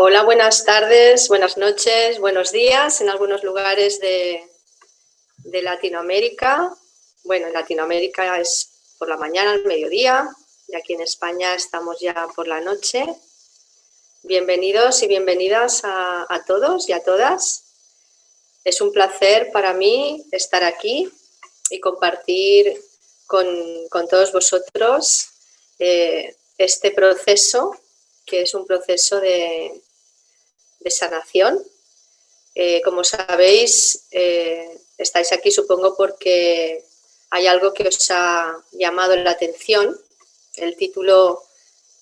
Hola, buenas tardes, buenas noches, buenos días en algunos lugares de Latinoamérica. Bueno, en Latinoamérica es por la mañana, al mediodía, y aquí en España estamos ya por la noche. Bienvenidos y bienvenidas a todos y a todas. Es un placer para mí estar aquí y compartir con todos vosotros este proceso, que es un proceso de sanación. Como sabéis, estáis aquí supongo porque hay algo que os ha llamado la atención. El título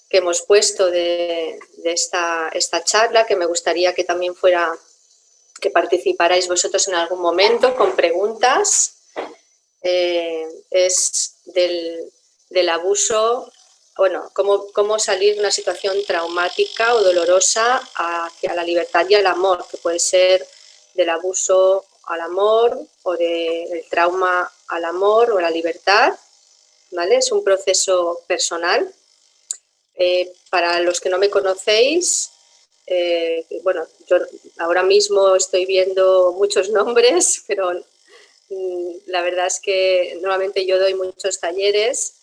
que hemos puesto de esta charla, que me gustaría que también fuera, que participarais vosotros en algún momento con preguntas, es del abuso. Bueno, cómo salir de una situación traumática o dolorosa hacia la libertad y al amor, que puede ser del abuso al amor o del trauma al amor o a la libertad, ¿vale? Es un proceso personal. Para los que no me conocéis, bueno, yo ahora mismo estoy viendo muchos nombres, pero la verdad es que normalmente yo doy muchos talleres,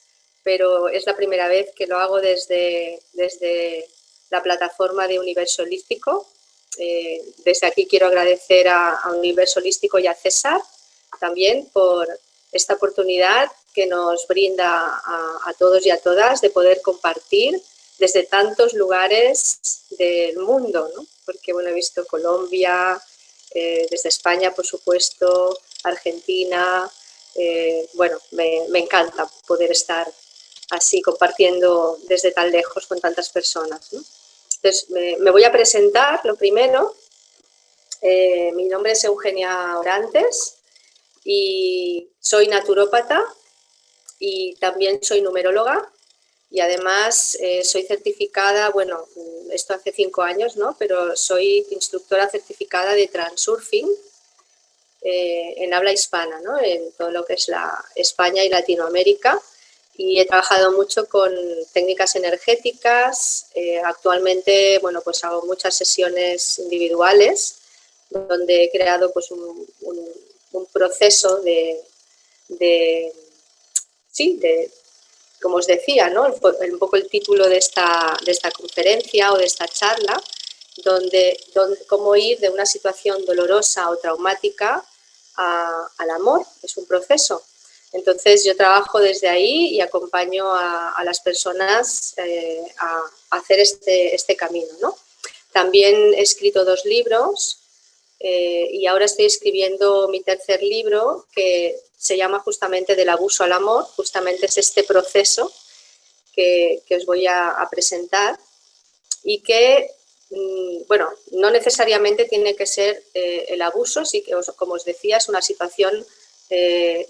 pero es la primera vez que lo hago desde la plataforma de Universo Holístico. Desde aquí quiero agradecer a Universo Holístico y a César también por esta oportunidad que nos brinda a todos y a todas de poder compartir desde tantos lugares del mundo, ¿no? Porque bueno, he visto Colombia, desde España, por supuesto, Argentina. Bueno, me encanta poder estar así compartiendo desde tan lejos con tantas personas, ¿no? Entonces, me voy a presentar, lo primero. Mi nombre es Eugenia Orantes y soy naturópata y también soy numeróloga y además soy certificada, bueno, esto hace 5 años, ¿no? Pero soy instructora certificada de Transurfing en habla hispana, ¿no? En todo lo que es España y Latinoamérica. Y he trabajado mucho con técnicas energéticas. Actualmente, bueno, pues hago muchas sesiones individuales donde he creado pues un proceso sí, como os decía, ¿no? Un poco el título de esta conferencia o de esta charla, donde cómo ir de una situación dolorosa o traumática al amor. Es un proceso. Entonces yo trabajo desde ahí y acompaño a las personas a hacer este camino, ¿no? También he escrito 2 libros y ahora estoy escribiendo mi 3er libro, que se llama justamente Del abuso al amor. Justamente es este proceso que os voy a presentar y que, bueno, no necesariamente tiene que ser el abuso, sí que, como os decía, es una situación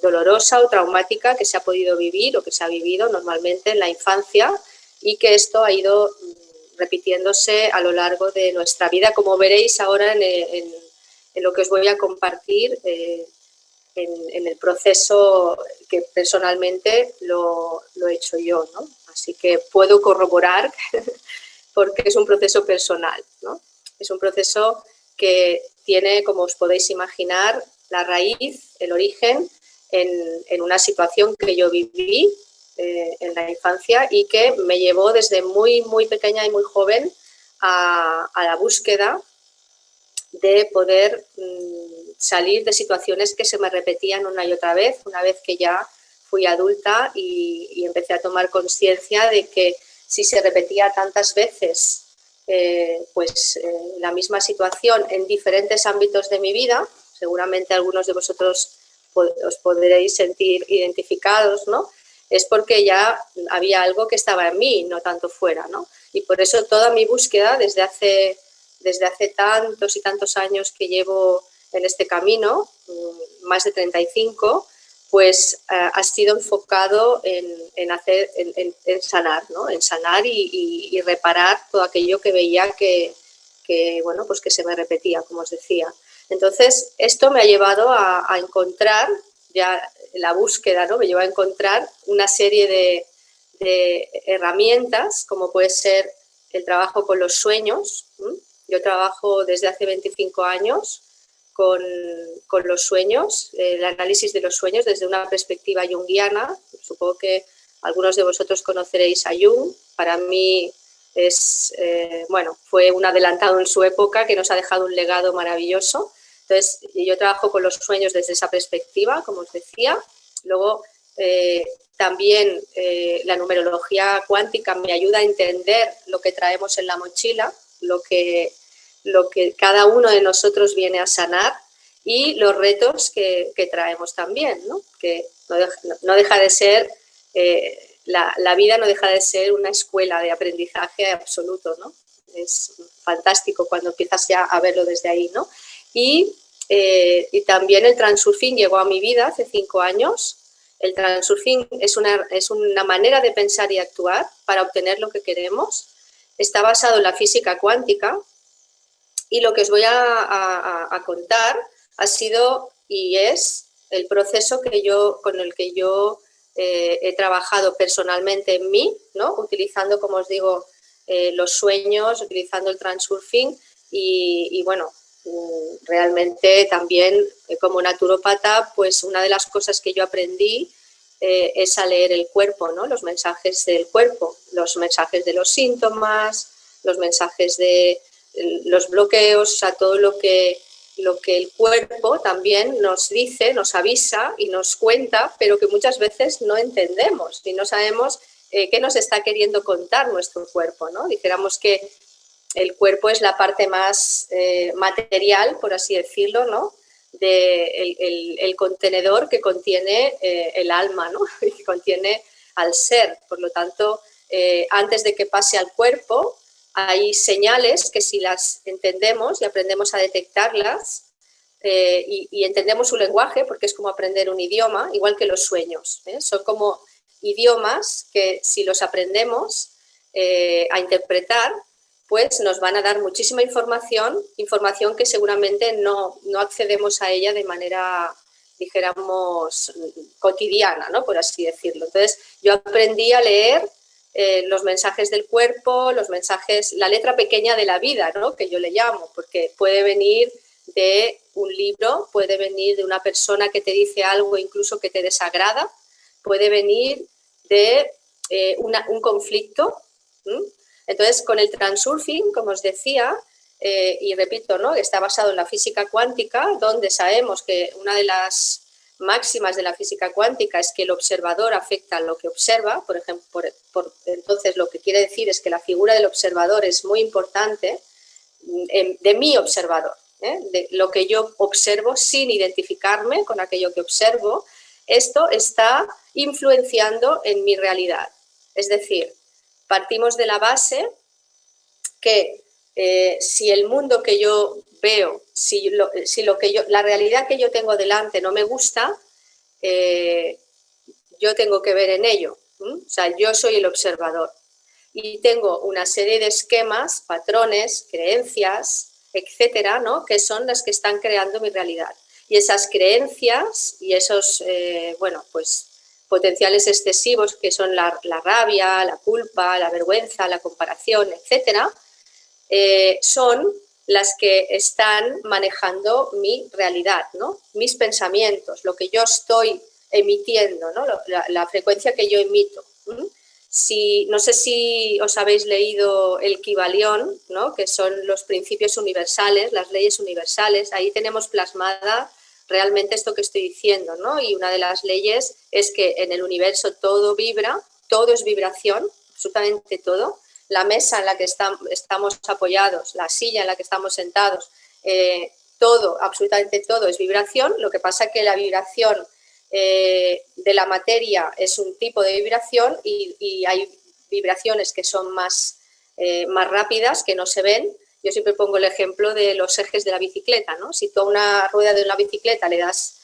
dolorosa o traumática que se ha podido vivir o que se ha vivido normalmente en la infancia y que esto ha ido repitiéndose a lo largo de nuestra vida, como veréis ahora en lo que os voy a compartir en el proceso que personalmente lo he hecho yo, ¿no? Así que puedo corroborar porque es un proceso personal, ¿no? Es un proceso que tiene, como os podéis imaginar, la raíz, el origen en una situación que yo viví en la infancia y que me llevó desde muy, muy pequeña y muy joven a la búsqueda de poder salir de situaciones que se me repetían una y otra vez, una vez que ya fui adulta y empecé a tomar conciencia de que si se repetía tantas veces la misma situación en diferentes ámbitos de mi vida, seguramente algunos de vosotros os podréis sentir identificados, ¿no? Es porque ya había algo que estaba en mí, no tanto fuera, ¿no? Y por eso toda mi búsqueda desde hace tantos y tantos años que llevo en este camino, más de 35, pues ha sido enfocado en sanar, ¿no? En sanar y reparar todo aquello que veía que, bueno, pues que se me repetía, como os decía. Entonces, esto me ha llevado a encontrar, ya la búsqueda, ¿no? Me lleva a encontrar una serie de herramientas, como puede ser el trabajo con los sueños, Yo trabajo desde hace 25 años con los sueños, el análisis de los sueños desde una perspectiva junguiana. Supongo que algunos de vosotros conoceréis a Jung. Para mí fue un adelantado en su época que nos ha dejado un legado maravilloso. Entonces, yo trabajo con los sueños desde esa perspectiva, como os decía. Luego, también la numerología cuántica me ayuda a entender lo que traemos en la mochila, lo que cada uno de nosotros viene a sanar y los retos que traemos también, ¿no? Que no deja de ser, la vida no deja de ser una escuela de aprendizaje absoluto, ¿no? Es fantástico cuando empiezas ya a verlo desde ahí, ¿no? Y también el transurfing llegó a mi vida hace 5 años. El transurfing es una manera de pensar y actuar para obtener lo que queremos. Está basado en la física cuántica y lo que os voy a contar ha sido y es el proceso con el que yo he trabajado personalmente en mí, ¿no? Utilizando, como os digo, los sueños, utilizando el transurfing y bueno, realmente también como naturópata, pues una de las cosas que yo aprendí es a leer el cuerpo, ¿no? Los mensajes del cuerpo, los mensajes de los síntomas, los mensajes de los bloqueos, o sea, todo lo que el cuerpo también nos dice, nos avisa y nos cuenta, pero que muchas veces no entendemos y no sabemos qué nos está queriendo contar nuestro cuerpo, ¿no? Dijéramos que el cuerpo es la parte más material, por así decirlo, ¿no? El contenedor que contiene el alma, ¿no? Que contiene al ser. Por lo tanto, antes de que pase al cuerpo, hay señales que si las entendemos y aprendemos a detectarlas y entendemos su lenguaje, porque es como aprender un idioma, igual que los sueños, ¿eh? Son como idiomas que si los aprendemos a interpretar, pues nos van a dar muchísima información que seguramente no accedemos a ella de manera, dijéramos, cotidiana, ¿no? Por así decirlo. Entonces, yo aprendí a leer los mensajes del cuerpo, los mensajes, la letra pequeña de la vida, ¿no? Que yo le llamo, porque puede venir de un libro, puede venir de una persona que te dice algo incluso que te desagrada, puede venir de un conflicto. Entonces, con el transurfing, como os decía, y repito, ¿no? Está basado en la física cuántica, donde sabemos que una de las máximas de la física cuántica es que el observador afecta a lo que observa. Por ejemplo, entonces lo que quiere decir es que la figura del observador es muy importante, de mi observador, de lo que yo observo sin identificarme con aquello que observo. Esto está influenciando en mi realidad. Es decir, partimos de la base que si el mundo que yo veo, la realidad que yo tengo delante no me gusta, yo tengo que ver en ello. O sea, yo soy el observador y tengo una serie de esquemas, patrones, creencias, etcétera, ¿no? Que son las que están creando mi realidad. Y esas creencias y esos, pues potenciales excesivos que son la rabia, la culpa, la vergüenza, la comparación, etcétera, son las que están manejando mi realidad, ¿no? Mis pensamientos, lo que yo estoy emitiendo, ¿no? La frecuencia que yo emito. No sé si os habéis leído el Kybalión, ¿no? Que son los principios universales, las leyes universales. Ahí tenemos plasmada realmente esto que estoy diciendo, ¿no? Y una de las leyes es que en el universo todo vibra, todo es vibración, absolutamente todo. La mesa en la que estamos apoyados, la silla en la que estamos sentados, todo, absolutamente todo es vibración. Lo que pasa es que la vibración de la materia es un tipo de vibración y hay vibraciones que son más rápidas, que no se ven. Yo siempre pongo el ejemplo de los ejes de la bicicleta, ¿no? Si tú a una rueda de una bicicleta le das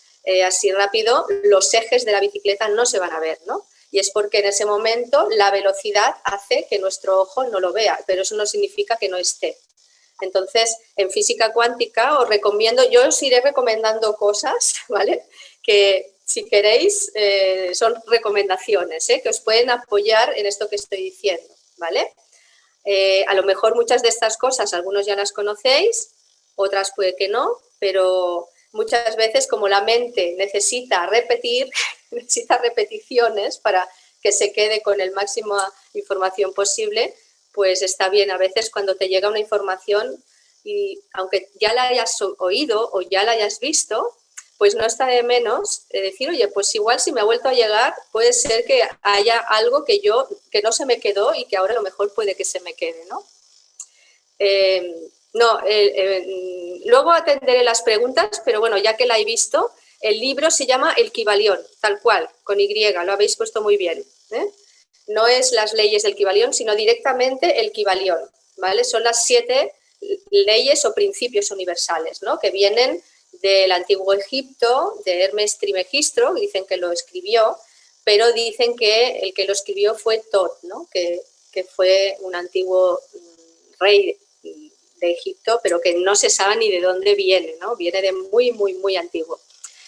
así rápido, los ejes de la bicicleta no se van a ver, ¿no? Y es porque en ese momento la velocidad hace que nuestro ojo no lo vea, pero eso no significa que no esté. Entonces, en física cuántica os recomiendo, yo os iré recomendando cosas, ¿vale? Que si queréis son recomendaciones, que os pueden apoyar en esto que estoy diciendo, ¿vale? A lo mejor muchas de estas cosas, algunos ya las conocéis, otras puede que no, pero muchas veces como la mente necesita repetir, necesita repeticiones para que se quede con el máximo información posible, pues está bien a veces cuando te llega una información y aunque ya la hayas oído o ya la hayas visto, pues no está de menos decir, oye, pues igual si me ha vuelto a llegar, puede ser que haya algo que no se me quedó y que ahora a lo mejor puede que se me quede, ¿no? Luego atenderé las preguntas, pero bueno, ya que la he visto, el libro se llama El Kybalión, tal cual, con Y, lo habéis puesto muy bien, ¿eh? No es las leyes del Kybalión, sino directamente el Kybalión, ¿vale? Son las 7 leyes o principios universales, ¿no? Que vienen del antiguo Egipto, de Hermes Trismegisto, dicen que lo escribió, pero dicen que el que lo escribió fue Tot, ¿no? Que fue un antiguo rey de Egipto, pero que no se sabe ni de dónde viene, ¿no? Viene de muy, muy, muy antiguo.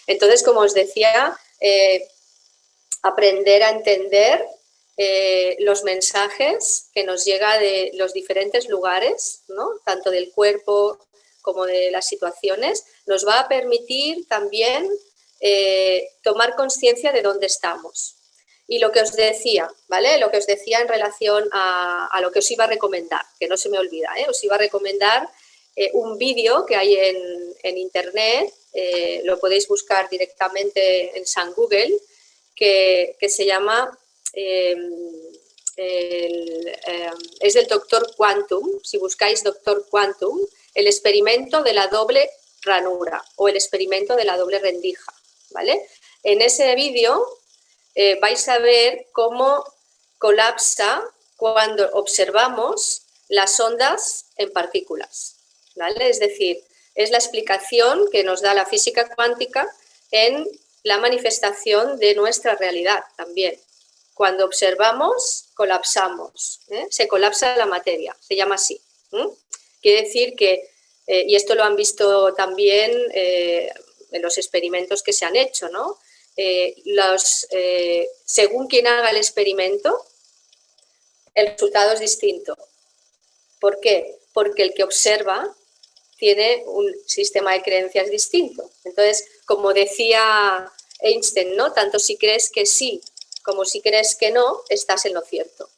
Entonces, como os decía, aprender a entender los mensajes que nos llega de los diferentes lugares, ¿no? Tanto del cuerpo como de las situaciones, nos va a permitir también tomar conciencia de dónde estamos. Y lo que os decía, ¿vale? Lo que os decía en relación a lo que os iba a recomendar, que no se me olvida, ¿eh? Os iba a recomendar un vídeo que hay en internet, lo podéis buscar directamente en San Google, que se llama, es del doctor Quantum, si buscáis doctor Quantum, el experimento de la doble ranura o el experimento de la doble rendija, ¿vale? En ese vídeo vais a ver cómo colapsa cuando observamos las ondas en partículas, ¿vale? Es decir, es la explicación que nos da la física cuántica en la manifestación de nuestra realidad también. Cuando observamos, colapsamos, ¿eh? Se colapsa la materia, se llama así. Quiere decir que, y esto lo han visto también en los experimentos que se han hecho, ¿no? Según quien haga el experimento, el resultado es distinto. ¿Por qué? Porque el que observa tiene un sistema de creencias distinto. Entonces, como decía Einstein, ¿no? Tanto si crees que sí como si crees que no, estás en lo cierto.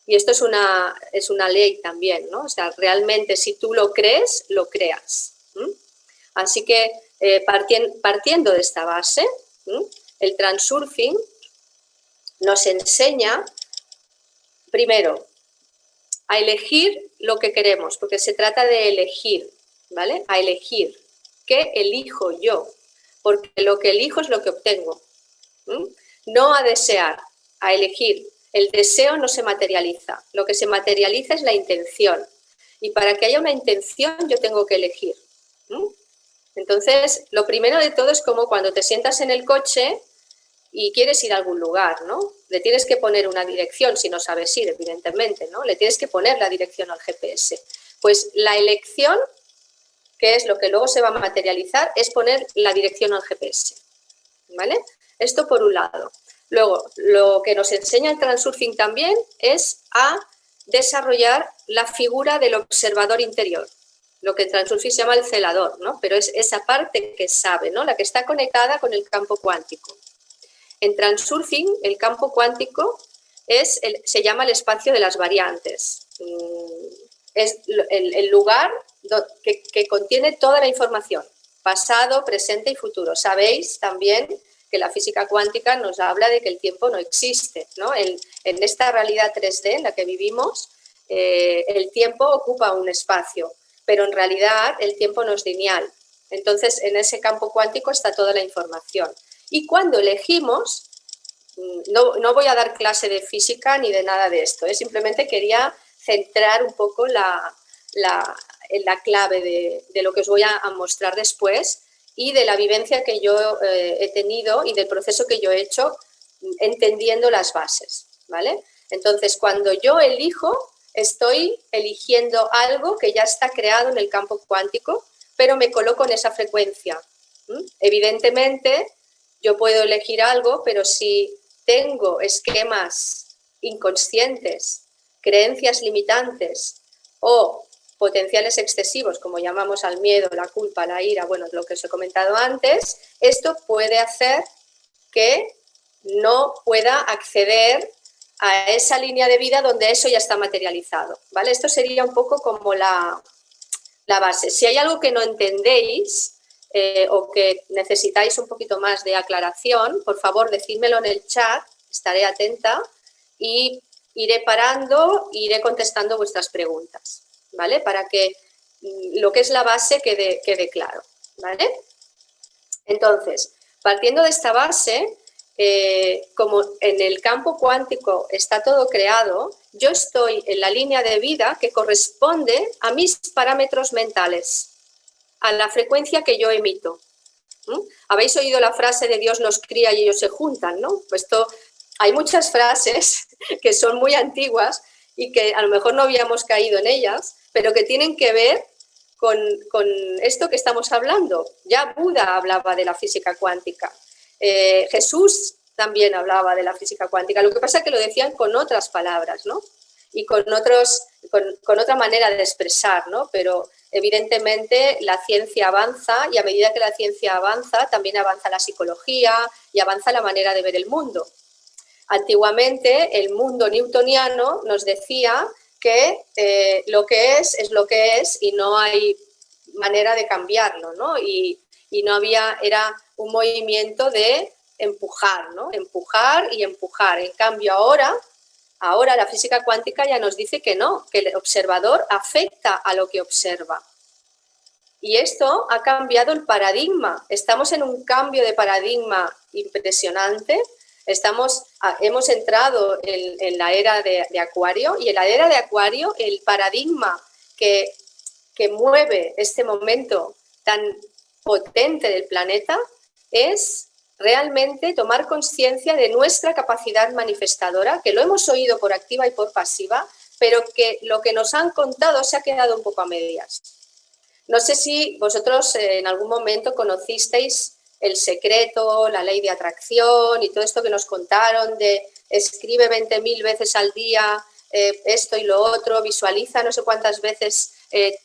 Y esto es una ley también, ¿no? O sea, realmente si tú lo crees, lo creas. Así que partiendo de esta base, el transurfing nos enseña, primero, a elegir lo que queremos, porque se trata de elegir, ¿vale? A elegir. ¿Qué elijo yo? Porque lo que elijo es lo que obtengo. No a desear, a elegir. El deseo no se materializa. Lo que se materializa es la intención. Y para que haya una intención, yo tengo que elegir. Entonces, lo primero de todo es como cuando te sientas en el coche y quieres ir a algún lugar, ¿no? Le tienes que poner una dirección, si no sabes ir, evidentemente, ¿no? Le tienes que poner la dirección al GPS. Pues la elección, que es lo que luego se va a materializar, es poner la dirección al GPS, ¿vale? Esto por un lado. Luego, lo que nos enseña el transurfing también es a desarrollar la figura del observador interior, lo que en transurfing se llama el celador, ¿no? Pero es esa parte que sabe, ¿no? La que está conectada con el campo cuántico. En transurfing, el campo cuántico se llama el espacio de las variantes. Es el lugar que contiene toda la información, pasado, presente y futuro. Sabéis también que la física cuántica nos habla de que el tiempo no existe, ¿no? En esta realidad 3D en la que vivimos, el tiempo ocupa un espacio, pero en realidad el tiempo no es lineal. Entonces, en ese campo cuántico está toda la información. Y cuando elegimos, no voy a dar clase de física ni de nada de esto, simplemente quería centrar un poco en la clave de lo que os voy a mostrar después y de la vivencia que yo he tenido y del proceso que yo he hecho entendiendo las bases, ¿vale? Entonces, cuando yo elijo, estoy eligiendo algo que ya está creado en el campo cuántico, pero me coloco en esa frecuencia. Evidentemente, yo puedo elegir algo, pero si tengo esquemas inconscientes creencias limitantes o potenciales excesivos, como llamamos al miedo, la culpa, la ira, bueno, lo que os he comentado antes, esto puede hacer que no pueda acceder a esa línea de vida donde eso ya está materializado, ¿vale? Esto sería un poco como la base. Si hay algo que no entendéis o que necesitáis un poquito más de aclaración, por favor, decídmelo en el chat, estaré atenta y iré parando, iré contestando vuestras preguntas, ¿vale? Para que lo que es la base quede claro, ¿vale? Entonces, partiendo de esta base, como en el campo cuántico está todo creado, yo estoy en la línea de vida que corresponde a mis parámetros mentales, a la frecuencia que yo emito. Habéis oído la frase de Dios nos cría y ellos se juntan, ¿no? Pues hay muchas frases que son muy antiguas y que a lo mejor no habíamos caído en ellas, pero que tienen que ver con esto que estamos hablando. Ya Buda hablaba de la física cuántica, Jesús también hablaba de la física cuántica, lo que pasa es que lo decían con otras palabras, ¿no? Y con otra manera de expresar, ¿no? Pero evidentemente la ciencia avanza y a medida que la ciencia avanza, también avanza la psicología y avanza la manera de ver el mundo. Antiguamente el mundo newtoniano nos decía que lo que es lo que es y no hay manera de cambiarlo, ¿no? Y no había, era un movimiento de empujar, ¿no? Empujar y empujar. En cambio ahora la física cuántica ya nos dice que no, que el observador afecta a lo que observa. Y esto ha cambiado el paradigma. Estamos en un cambio de paradigma impresionante. Hemos entrado en la era de Acuario, y en la era de Acuario el paradigma que mueve este momento tan potente del planeta es realmente tomar conciencia de nuestra capacidad manifestadora, que lo hemos oído por activa y por pasiva, pero que lo que nos han contado se ha quedado un poco a medias. No sé si vosotros en algún momento conocisteis El Secreto, la ley de atracción y todo esto que nos contaron de escribe 20.000 veces al día esto y lo otro, visualiza no sé cuántas veces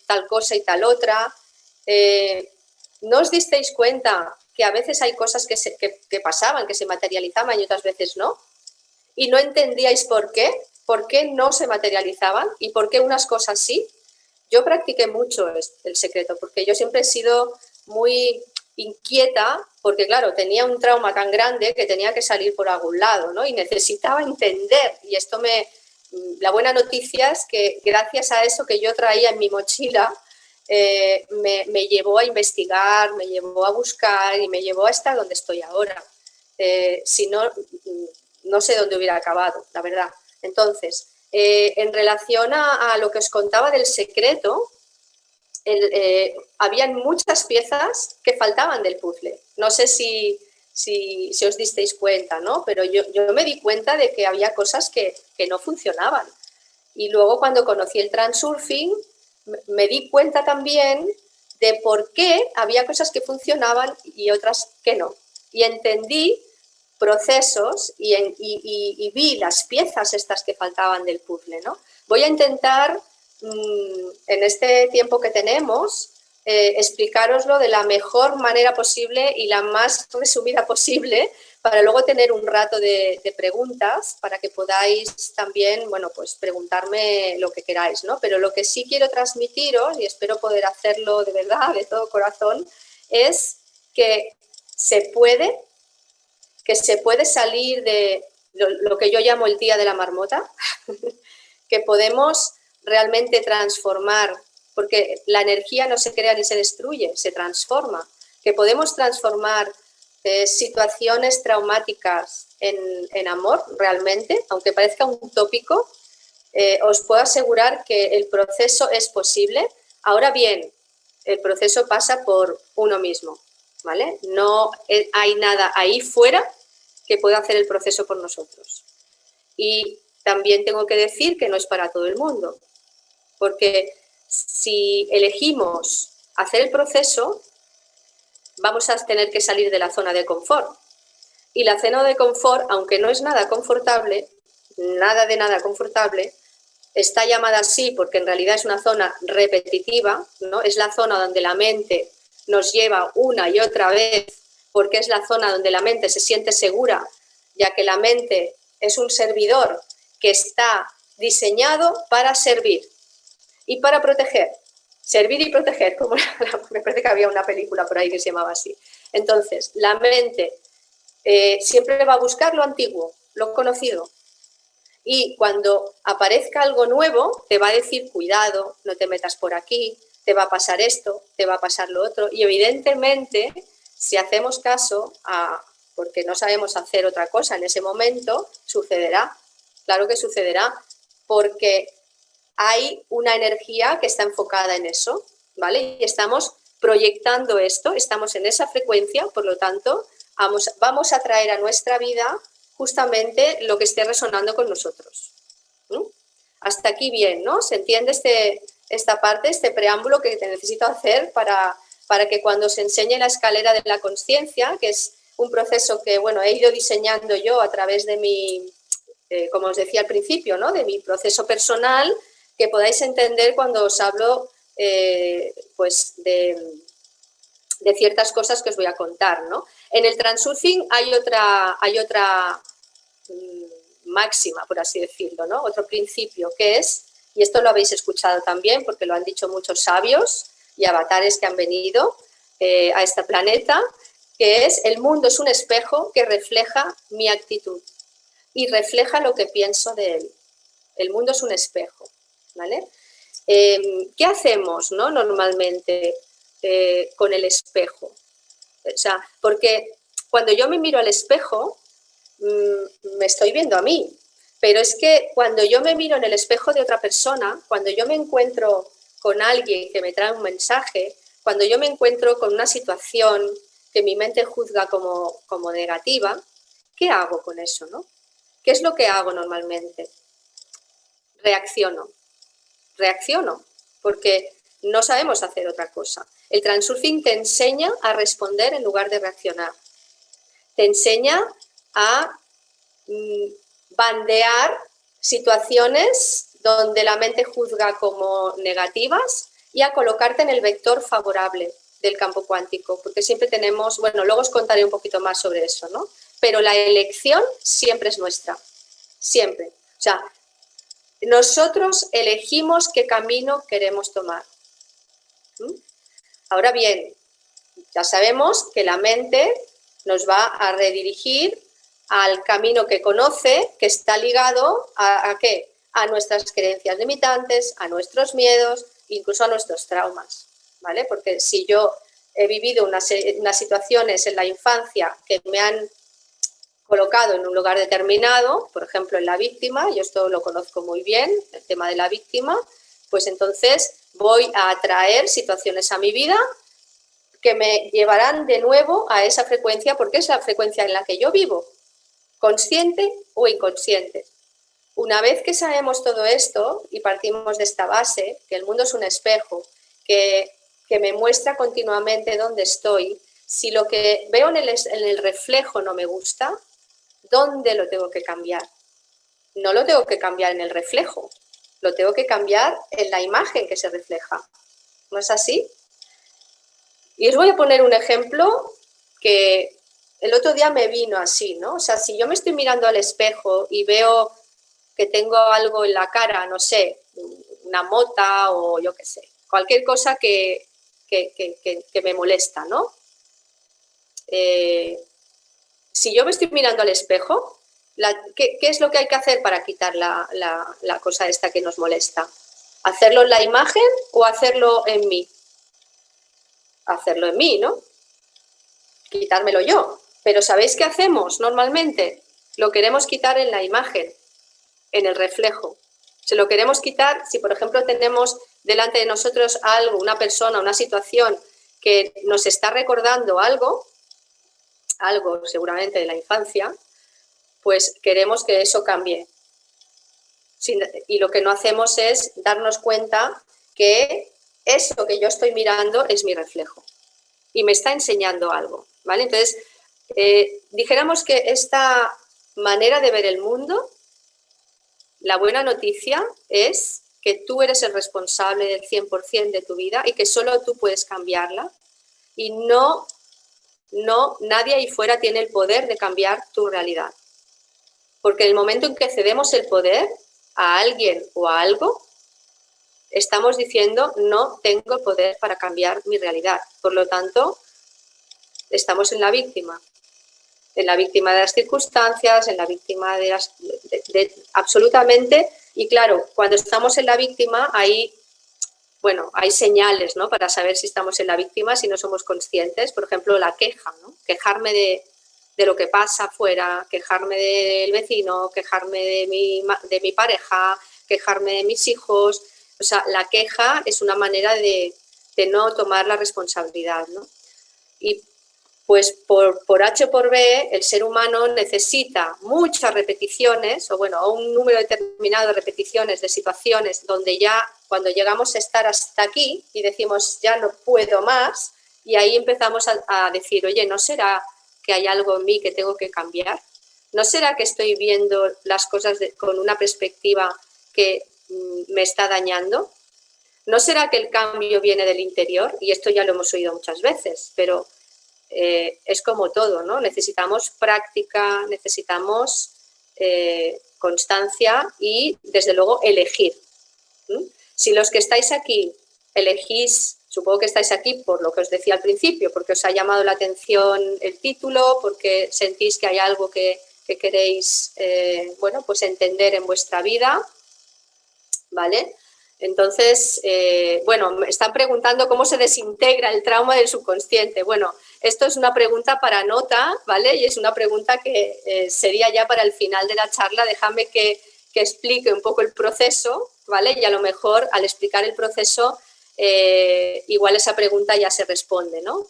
tal cosa y tal otra. ¿No os disteis cuenta que a veces hay cosas que pasaban, que se materializaban y otras veces no? Y no entendíais por qué no se materializaban y por qué unas cosas sí. Yo practiqué mucho El Secreto porque yo siempre he sido muy inquieta porque, claro, tenía un trauma tan grande que tenía que salir por algún lado, ¿no? Y necesitaba entender. Y la buena noticia es que gracias a eso que yo traía en mi mochila, me llevó a investigar, me llevó a buscar y me llevó a estar donde estoy ahora. Si no, no sé dónde hubiera acabado, la verdad. Entonces, en relación a lo que os contaba del secreto, habían muchas piezas que faltaban del puzzle. No sé si os disteis cuenta, ¿no? Pero yo me di cuenta de que había cosas que no funcionaban. Y luego cuando conocí el transurfing, me di cuenta también de por qué había cosas que funcionaban y otras que no. Y entendí procesos y vi las piezas estas que faltaban del puzzle, ¿no? Voy a intentar, en este tiempo que tenemos, explicaroslo de la mejor manera posible y la más resumida posible, para luego tener un rato de preguntas, para que podáis también, bueno, pues preguntarme lo que queráis, ¿no? Pero lo que sí quiero transmitiros, y espero poder hacerlo de verdad, de todo corazón, es que se puede salir de lo que yo llamo el día de la marmota, que podemos realmente transformar, porque la energía no se crea ni se destruye, se transforma, que podemos transformar situaciones traumáticas en amor realmente, aunque parezca un tópico, os puedo asegurar que el proceso es posible. Ahora bien, el proceso pasa por uno mismo, ¿vale? No hay nada ahí fuera que pueda hacer el proceso por nosotros. Y también tengo que decir que no es para todo el mundo, porque si elegimos hacer el proceso, vamos a tener que salir de la zona de confort. Y la zona de confort, aunque no es nada confortable, nada de nada confortable, está llamada así porque en realidad es una zona repetitiva, ¿no? Es la zona donde la mente nos lleva una y otra vez, porque es la zona donde la mente se siente segura, ya que la mente es un servidor que está diseñado para servir y para proteger. Servir y proteger, como me parece que había una película por ahí que se llamaba así. Entonces, la mente siempre va a buscar lo antiguo, lo conocido. Y cuando aparezca algo nuevo, te va a decir, cuidado, no te metas por aquí, te va a pasar esto, te va a pasar lo otro. Y evidentemente, si hacemos caso, porque no sabemos hacer otra cosa en ese momento, sucederá. Claro que sucederá, porque hay una energía que está enfocada en eso, ¿vale? Y estamos proyectando esto, estamos en esa frecuencia, por lo tanto, vamos a traer a nuestra vida justamente lo que esté resonando con nosotros. Hasta aquí bien, ¿no? ¿Se entiende esta parte, este preámbulo que te necesito hacer para que cuando se enseñe la escalera de la consciencia, que es un proceso que, bueno, he ido diseñando yo a través de mi, como os decía al principio, ¿no? De mi proceso personal, que podáis entender cuando os hablo pues de ciertas cosas que os voy a contar, ¿no? En el transurfing hay otra máxima, por así decirlo, ¿no? Otro principio que es, y esto lo habéis escuchado también porque lo han dicho muchos sabios y avatares que han venido a este planeta, que es: el mundo es un espejo que refleja mi actitud y refleja lo que pienso de él. El mundo es un espejo, ¿vale? ¿Qué hacemos, ¿no? Normalmente con el espejo? O sea, porque cuando yo me miro al espejo, me estoy viendo a mí, pero es que cuando yo me miro en el espejo de otra persona, cuando yo me encuentro con alguien que me trae un mensaje, cuando yo me encuentro con una situación que mi mente juzga como negativa, ¿qué hago con eso, no? ¿Qué es lo que hago normalmente? Reacciono, porque no sabemos hacer otra cosa. El transurfing te enseña a responder en lugar de reaccionar. Te enseña a bandear situaciones donde la mente juzga como negativas y a colocarte en el vector favorable del campo cuántico, porque siempre tenemos, bueno, luego os contaré un poquito más sobre eso, ¿no? Pero la elección siempre es nuestra, siempre. O sea, nosotros elegimos qué camino queremos tomar. Ahora bien, ya sabemos que la mente nos va a redirigir al camino que conoce, que está ligado ¿a qué? A nuestras creencias limitantes, a nuestros miedos, incluso a nuestros traumas, ¿vale? Porque si yo he vivido unas situaciones en la infancia que me han colocado en un lugar determinado, por ejemplo en la víctima, yo esto lo conozco muy bien, el tema de la víctima, pues entonces voy a atraer situaciones a mi vida que me llevarán de nuevo a esa frecuencia, porque es la frecuencia en la que yo vivo, consciente o inconsciente. Una vez que sabemos todo esto y partimos de esta base, que el mundo es un espejo, que me muestra continuamente dónde estoy, si lo que veo en el reflejo no me gusta, ¿dónde lo tengo que cambiar? No lo tengo que cambiar en el reflejo, lo tengo que cambiar en la imagen que se refleja. ¿No es así? Y os voy a poner un ejemplo que el otro día me vino así, ¿no? O sea, si yo me estoy mirando al espejo y veo que tengo algo en la cara, no sé, una mota o yo qué sé, cualquier cosa que me molesta, ¿no? Si yo me estoy mirando al espejo, ¿qué es lo que hay que hacer para quitar la cosa esta que nos molesta? ¿Hacerlo en la imagen o hacerlo en mí? Hacerlo en mí, ¿no? Quitármelo yo. Pero ¿sabéis qué hacemos normalmente? Lo queremos quitar en la imagen, en el reflejo. Se lo queremos quitar si, por ejemplo, tenemos delante de nosotros algo, una persona, una situación que nos está recordando algo seguramente de la infancia, pues queremos que eso cambie. Y lo que no hacemos es darnos cuenta que eso que yo estoy mirando es mi reflejo y me está enseñando algo, ¿vale? Entonces, dijéramos que esta manera de ver el mundo, La buena noticia es que tú eres el responsable del 100% de tu vida y que solo tú puedes cambiarla y nadie ahí fuera tiene el poder de cambiar tu realidad. Porque en el momento en que cedemos el poder a alguien o a algo, estamos diciendo no tengo el poder para cambiar mi realidad. Por lo tanto, estamos en la víctima de las circunstancias, en la víctima de absolutamente. Y claro, cuando estamos en la víctima, hay señales, ¿no?, para saber si estamos en la víctima, si no somos conscientes. Por ejemplo, la queja, ¿no? Quejarme de lo que pasa afuera, quejarme del vecino, quejarme de mi pareja, quejarme de mis hijos. O sea, la queja es una manera de no tomar la responsabilidad, ¿no? Y pues por H o por B, el ser humano necesita muchas repeticiones, o un número determinado de repeticiones de situaciones donde ya cuando llegamos a estar hasta aquí y decimos ya no puedo más, y ahí empezamos a decir, oye, ¿no será que hay algo en mí que tengo que cambiar? ¿No será que estoy viendo las cosas con una perspectiva que me está dañando? ¿No será que el cambio viene del interior? Y esto ya lo hemos oído muchas veces, pero es como todo, ¿no? Necesitamos práctica, necesitamos constancia y, desde luego, elegir. Si los que estáis aquí elegís, supongo que estáis aquí por lo que os decía al principio, porque os ha llamado la atención el título, porque sentís que hay algo que queréis, pues entender en vuestra vida, ¿vale? Entonces, me están preguntando cómo se desintegra el trauma del subconsciente. Bueno, esto es una pregunta para nota, ¿vale? Y es una pregunta que sería ya para el final de la charla. Déjame que explique un poco el proceso, ¿vale? Y a lo mejor al explicar el proceso, igual esa pregunta ya se responde, ¿no?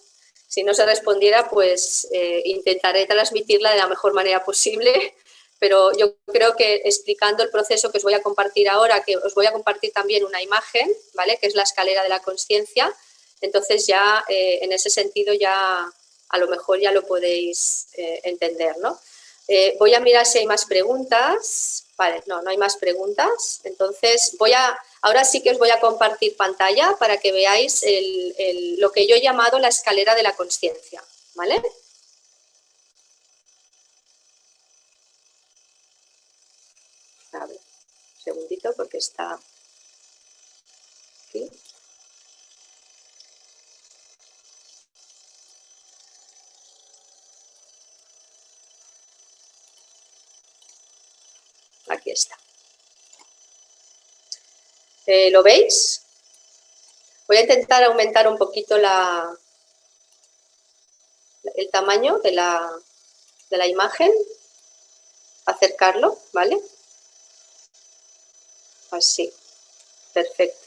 Si no se respondiera, pues intentaré transmitirla de la mejor manera posible. Pero yo creo que explicando el proceso que os voy a compartir ahora, que os voy a compartir también una imagen, ¿vale?, que es la escalera de la consciencia, entonces ya en ese sentido ya a lo mejor ya lo podéis entender, ¿no? Voy a mirar si hay más preguntas. Vale, no hay más preguntas. Entonces ahora sí que os voy a compartir pantalla para que veáis lo que yo he llamado la escalera de la consciencia, ¿vale? A ver, un segundito porque está aquí. Aquí está. ¿Lo veis? Voy a intentar aumentar un poquito el tamaño de la imagen, acercarlo, ¿vale? Así, perfecto.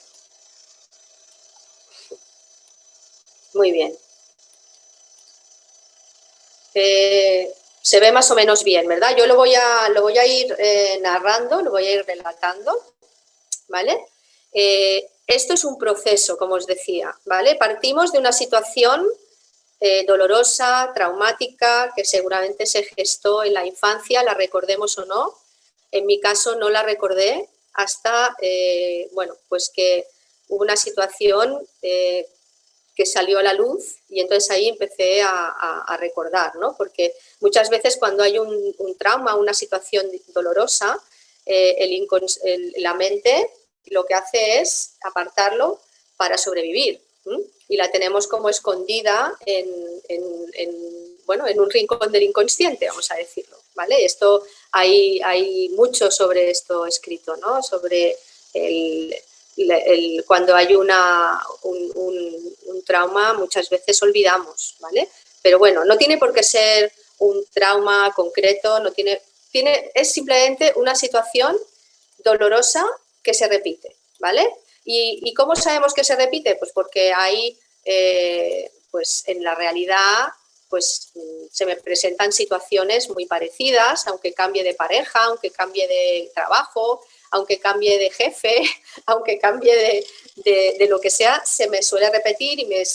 Muy bien. Se ve más o menos bien, ¿verdad? Yo lo voy a ir narrando, lo voy a ir relatando, ¿vale? Esto es un proceso, como os decía, ¿vale? Partimos de una situación dolorosa, traumática, que seguramente se gestó en la infancia, la recordemos o no. En mi caso no la recordé hasta, pues que hubo una situación que salió a la luz y entonces ahí empecé a recordar, ¿no? Porque muchas veces cuando hay un trauma, una situación dolorosa, la mente lo que hace es apartarlo para sobrevivir, ¿sí? Y la tenemos como escondida en un rincón del inconsciente, vamos a decirlo, ¿vale? Esto hay mucho sobre esto escrito, ¿no? Sobre cuando hay un trauma, muchas veces olvidamos, ¿vale? Pero bueno, no tiene por qué ser un trauma concreto, es simplemente una situación dolorosa que se repite, ¿vale? ¿Y cómo sabemos que se repite? Pues porque hay, pues en la realidad, pues se me presentan situaciones muy parecidas, aunque cambie de pareja, aunque cambie de trabajo, aunque cambie de jefe, aunque cambie de lo que sea, se me suele repetir y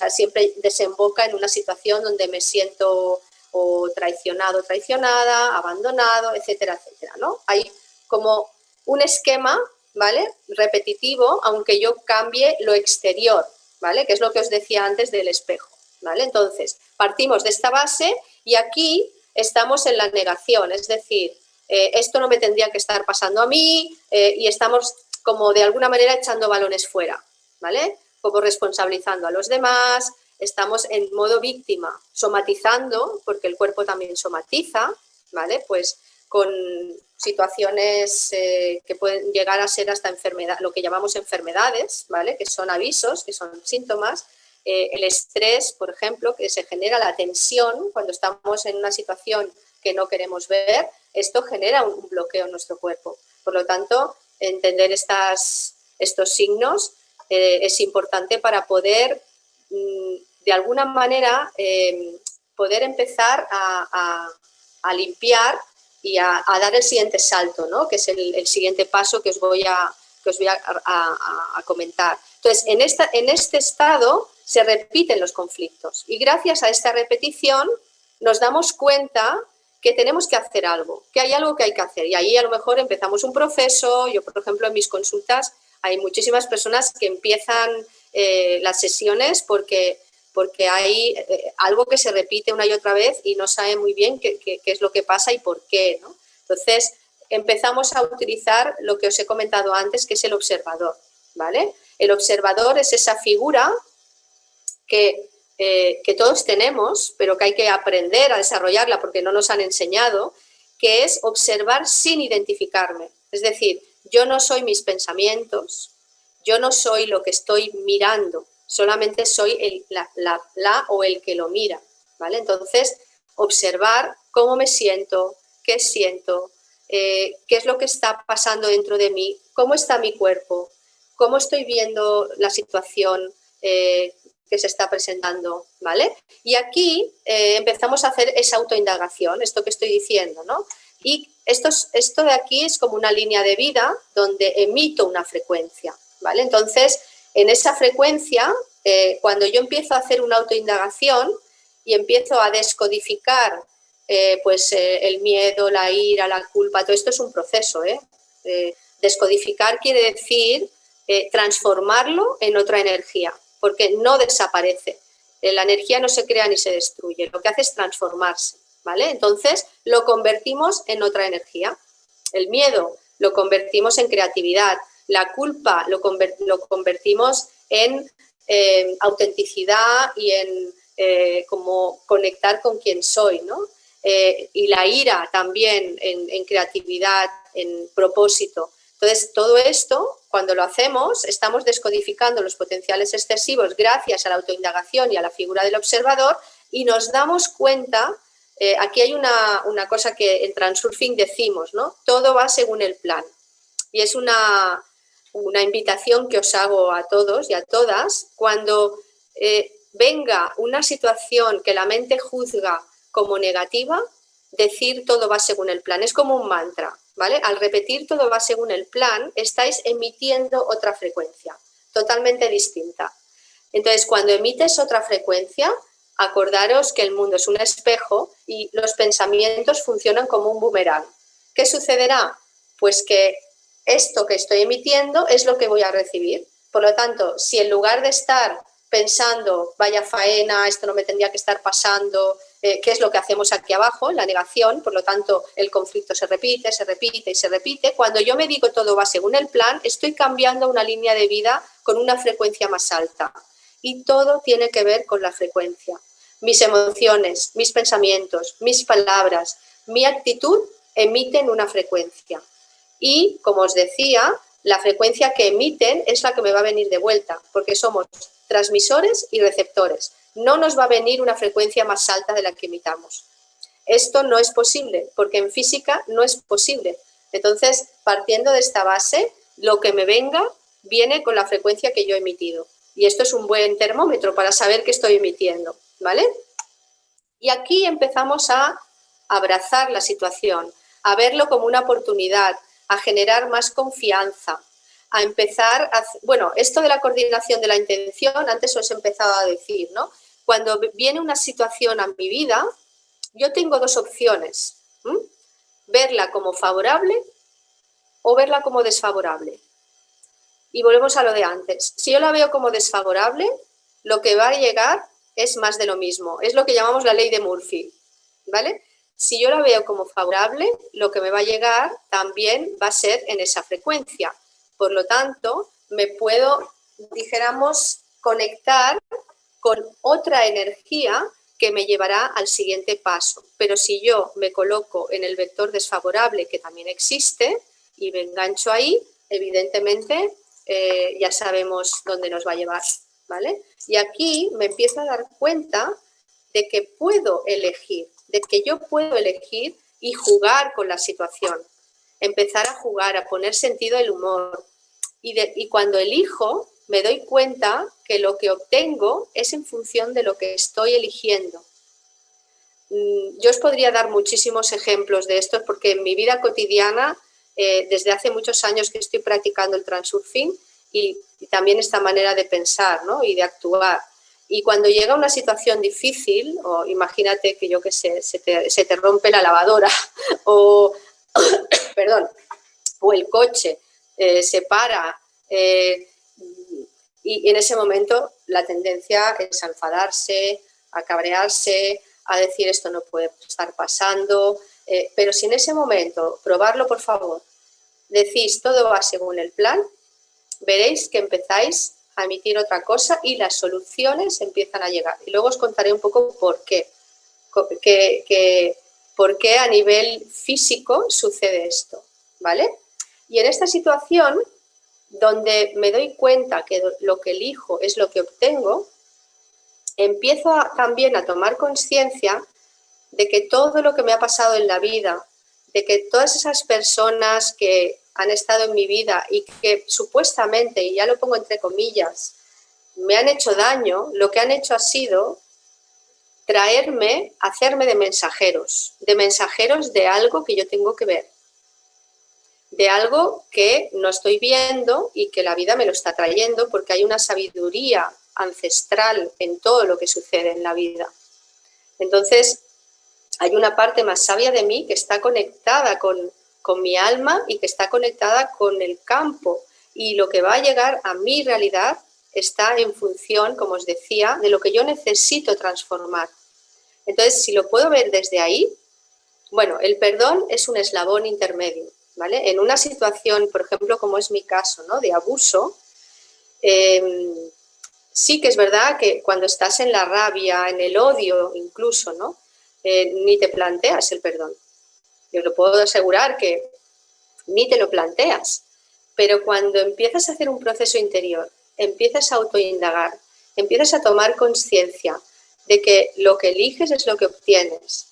siempre desemboca en una situación donde me siento o traicionado, traicionada, abandonado, etcétera, etcétera, ¿no? Hay como un esquema, ¿vale? Repetitivo, aunque yo cambie lo exterior, ¿vale? Que es lo que os decía antes del espejo, ¿vale? Entonces, partimos de esta base y aquí estamos en la negación, es decir, esto no me tendría que estar pasando a mí y estamos como de alguna manera echando balones fuera, ¿vale? Como responsabilizando a los demás, estamos en modo víctima, somatizando, porque el cuerpo también somatiza, ¿vale? Pues con situaciones que pueden llegar a ser hasta enfermedad, lo que llamamos enfermedades, ¿vale? Que son avisos, que son síntomas. El estrés, por ejemplo, que se genera, la tensión, cuando estamos en una situación que no queremos ver, esto genera un bloqueo en nuestro cuerpo. Por lo tanto, entender estos signos es importante para poder, de alguna manera, poder empezar a limpiar y a dar el siguiente salto, ¿no? Que es el siguiente paso que os voy a comentar. Entonces, en este estado se repiten los conflictos y gracias a esta repetición nos damos cuenta que tenemos que hacer algo, que hay algo que hay que hacer y ahí a lo mejor empezamos un proceso. Yo, por ejemplo, en mis consultas hay muchísimas personas que empiezan las sesiones porque hay algo que se repite una y otra vez y no sabe muy bien qué es lo que pasa y por qué, ¿no? Entonces, empezamos a utilizar lo que os he comentado antes, que es el observador, ¿vale? El observador es esa figura que todos tenemos, pero que hay que aprender a desarrollarla porque no nos han enseñado, que es observar sin identificarme. Es decir, yo no soy mis pensamientos, yo no soy lo que estoy mirando, solamente soy la o el que lo mira, ¿vale? Entonces, observar cómo me siento, qué es lo que está pasando dentro de mí, cómo está mi cuerpo, cómo estoy viendo la situación que se está presentando, ¿vale? Y aquí empezamos a hacer esa autoindagación, esto que estoy diciendo, ¿no? Y esto de aquí es como una línea de vida donde emito una frecuencia, ¿vale? Entonces, en esa frecuencia, cuando yo empiezo a hacer una autoindagación y empiezo a descodificar el miedo, la ira, la culpa, todo esto es un proceso, descodificar quiere decir transformarlo en otra energía, porque no desaparece. La energía no se crea ni se destruye, lo que hace es transformarse, ¿vale? Entonces lo convertimos en otra energía. El miedo lo convertimos en creatividad, la culpa lo convertimos en autenticidad y en como conectar con quien soy, ¿no? Y la ira también en creatividad, en propósito. Entonces, todo esto, cuando lo hacemos, estamos descodificando los potenciales excesivos gracias a la autoindagación y a la figura del observador y nos damos cuenta, aquí hay una cosa que en Transurfing decimos, ¿no? Todo va según el plan. Y es una invitación que os hago a todos y a todas, cuando venga una situación que la mente juzga como negativa, decir todo va según el plan, es como un mantra, ¿vale? Al repetir todo va según el plan, estáis emitiendo otra frecuencia, totalmente distinta. Entonces, cuando emites otra frecuencia, acordaros que el mundo es un espejo y los pensamientos funcionan como un boomerang. ¿Qué sucederá? Pues que esto que estoy emitiendo es lo que voy a recibir. Por lo tanto, si en lugar de estar pensando, vaya faena, esto no me tendría que estar pasando, ¿qué es lo que hacemos aquí abajo? La negación, por lo tanto, el conflicto se repite, se repite y se repite. Cuando yo me digo todo va según el plan, estoy cambiando una línea de vida con una frecuencia más alta. Y todo tiene que ver con la frecuencia. Mis emociones, mis pensamientos, mis palabras, mi actitud emiten una frecuencia. Y, como os decía, la frecuencia que emiten es la que me va a venir de vuelta, porque somos transmisores y receptores. No nos va a venir una frecuencia más alta de la que emitamos. Esto no es posible, porque en física no es posible. Entonces, partiendo de esta base, lo que me venga viene con la frecuencia que yo he emitido. Y esto es un buen termómetro para saber qué estoy emitiendo, ¿vale? Y aquí empezamos a abrazar la situación, a verlo como una oportunidad, a generar más confianza, a empezar a... Bueno, esto de la coordinación de la intención, antes os he empezado a decir, ¿no? Cuando viene una situación a mi vida, yo tengo dos opciones. Verla como favorable o verla como desfavorable. Y volvemos a lo de antes. Si yo la veo como desfavorable, lo que va a llegar es más de lo mismo. Es lo que llamamos la ley de Murphy, ¿vale? Si yo la veo como favorable, lo que me va a llegar también va a ser en esa frecuencia. Por lo tanto, me puedo, dijéramos, conectar con otra energía que me llevará al siguiente paso. Pero si yo me coloco en el vector desfavorable, que también existe, y me engancho ahí, evidentemente ya sabemos dónde nos va a llevar, ¿vale? Y aquí me empiezo a dar cuenta de que puedo elegir, de que yo puedo elegir y jugar con la situación, empezar a jugar, a poner sentido al humor. Y cuando elijo, me doy cuenta que lo que obtengo es en función de lo que estoy eligiendo. Yo os podría dar muchísimos ejemplos de estos porque en mi vida cotidiana, desde hace muchos años que estoy practicando el transurfing y también esta manera de pensar, ¿no? Y de actuar. Y cuando llega una situación difícil, o imagínate que yo qué sé, se te rompe la lavadora o, perdón, o el coche se para y en ese momento la tendencia es a enfadarse, a cabrearse, a decir esto no puede estar pasando, pero si en ese momento, probarlo por favor, decís todo va según el plan, veréis que empezáis a emitir otra cosa y las soluciones empiezan a llegar. Y luego os contaré un poco por qué. Por qué a nivel físico sucede esto, ¿vale? Y en esta situación, donde me doy cuenta que lo que elijo es lo que obtengo, empiezo también a tomar conciencia de que todo lo que me ha pasado en la vida, de que todas esas personas que han estado en mi vida y que supuestamente, y ya lo pongo entre comillas, me han hecho daño, lo que han hecho ha sido traerme, hacerme de mensajeros de algo que yo tengo que ver, de algo que no estoy viendo y que la vida me lo está trayendo porque hay una sabiduría ancestral en todo lo que sucede en la vida. Entonces, hay una parte más sabia de mí que está conectada con mi alma y que está conectada con el campo. Y lo que va a llegar a mi realidad está en función, como os decía, de lo que yo necesito transformar. Entonces, si lo puedo ver desde ahí, bueno, el perdón es un eslabón intermedio, ¿vale? En una situación, por ejemplo, como es mi caso, ¿no? De abuso, sí que es verdad que cuando estás en la rabia, en el odio incluso, ¿no? Ni te planteas el perdón. Yo lo puedo asegurar que ni te lo planteas. Pero cuando empiezas a hacer un proceso interior, empiezas a autoindagar, empiezas a tomar conciencia de que lo que eliges es lo que obtienes,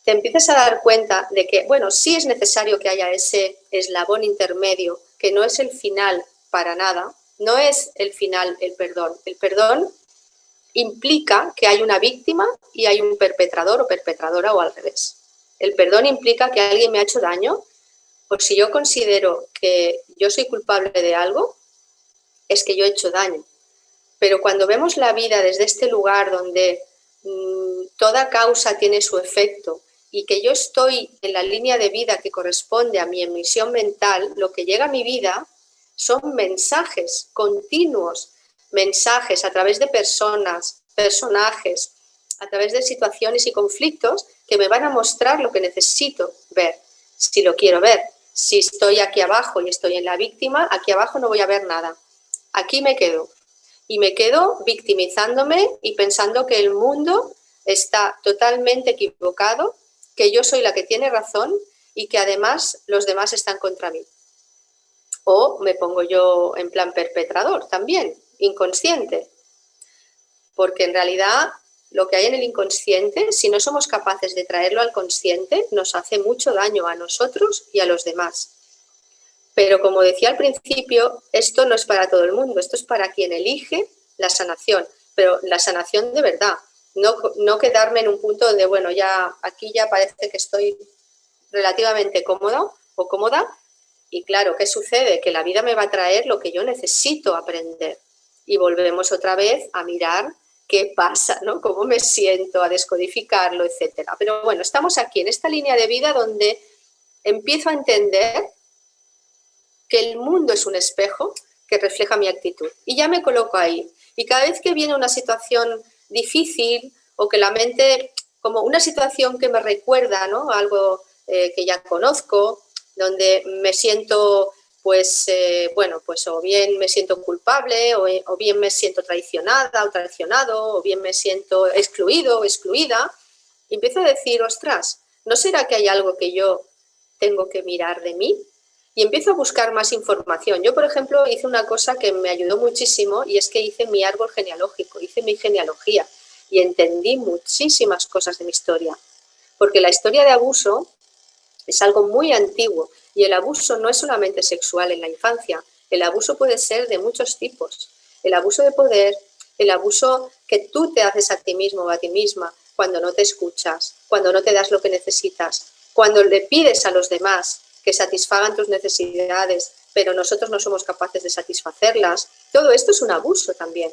te empiezas a dar cuenta de que, bueno, sí es necesario que haya ese eslabón intermedio, que no es el final para nada, no es el final el perdón. El perdón implica que hay una víctima y hay un perpetrador o perpetradora o al revés. El perdón implica que alguien me ha hecho daño, por si yo considero que yo soy culpable de algo, es que yo he hecho daño. Pero cuando vemos la vida desde este lugar donde toda causa tiene su efecto y que yo estoy en la línea de vida que corresponde a mi emisión mental, lo que llega a mi vida son mensajes continuos, mensajes a través de personas, personajes, a través de situaciones y conflictos que me van a mostrar lo que necesito ver, si lo quiero ver. Si estoy aquí abajo y estoy en la víctima, aquí abajo no voy a ver nada. Aquí me quedo. Y me quedo victimizándome y pensando que el mundo está totalmente equivocado, que yo soy la que tiene razón y que además los demás están contra mí. O me pongo yo en plan perpetrador también, inconsciente. Porque en realidad lo que hay en el inconsciente, si no somos capaces de traerlo al consciente, nos hace mucho daño a nosotros y a los demás. Pero como decía al principio, esto no es para todo el mundo, esto es para quien elige la sanación, pero la sanación de verdad, no quedarme en un punto donde, bueno, ya aquí ya parece que estoy relativamente cómoda o cómoda y claro, ¿qué sucede? Que la vida me va a traer lo que yo necesito aprender y volvemos otra vez a mirar qué pasa, ¿no? Cómo me siento, a descodificarlo, etcétera. Pero bueno, estamos aquí en esta línea de vida donde empiezo a entender que el mundo es un espejo que refleja mi actitud. Y ya me coloco ahí. Y cada vez que viene una situación difícil o que la mente, como una situación que me recuerda, ¿no?, algo que ya conozco, donde me siento, pues, bueno, pues o bien me siento culpable, o bien me siento traicionada o traicionado, o bien me siento excluido o excluida, y empiezo a decir, ostras, ¿no será que hay algo que yo tengo que mirar de mí? Y empiezo a buscar más información. Yo, por ejemplo, hice una cosa que me ayudó muchísimo, y es que hice mi árbol genealógico, hice mi genealogía y entendí muchísimas cosas de mi historia. Porque la historia de abuso es algo muy antiguo, y el abuso no es solamente sexual en la infancia, el abuso puede ser de muchos tipos. El abuso de poder, el abuso que tú te haces a ti mismo o a ti misma cuando no te escuchas, cuando no te das lo que necesitas, cuando le pides a los demás que satisfagan tus necesidades, pero nosotros no somos capaces de satisfacerlas. Todo esto es un abuso también.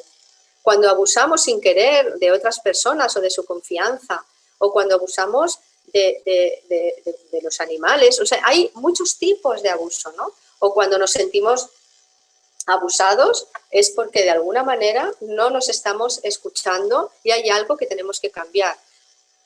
Cuando abusamos sin querer de otras personas o de su confianza, o cuando abusamos de los animales, o sea, hay muchos tipos de abuso, ¿no? O cuando nos sentimos abusados es porque de alguna manera no nos estamos escuchando y hay algo que tenemos que cambiar.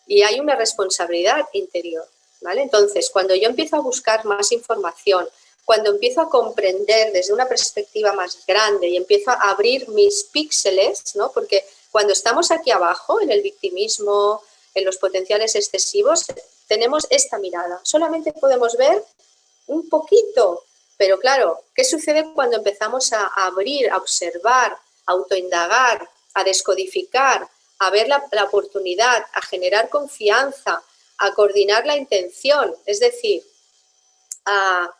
Y hay una responsabilidad interior, ¿vale? Entonces, cuando yo empiezo a buscar más información, cuando empiezo a comprender desde una perspectiva más grande y empiezo a abrir mis píxeles, ¿no? Porque cuando estamos aquí abajo, en el victimismo, en los potenciales excesivos, tenemos esta mirada. Solamente podemos ver un poquito, pero claro, ¿qué sucede cuando empezamos a abrir, a observar, a autoindagar, a descodificar, a ver la oportunidad, a generar confianza, a coordinar la intención, es decir, a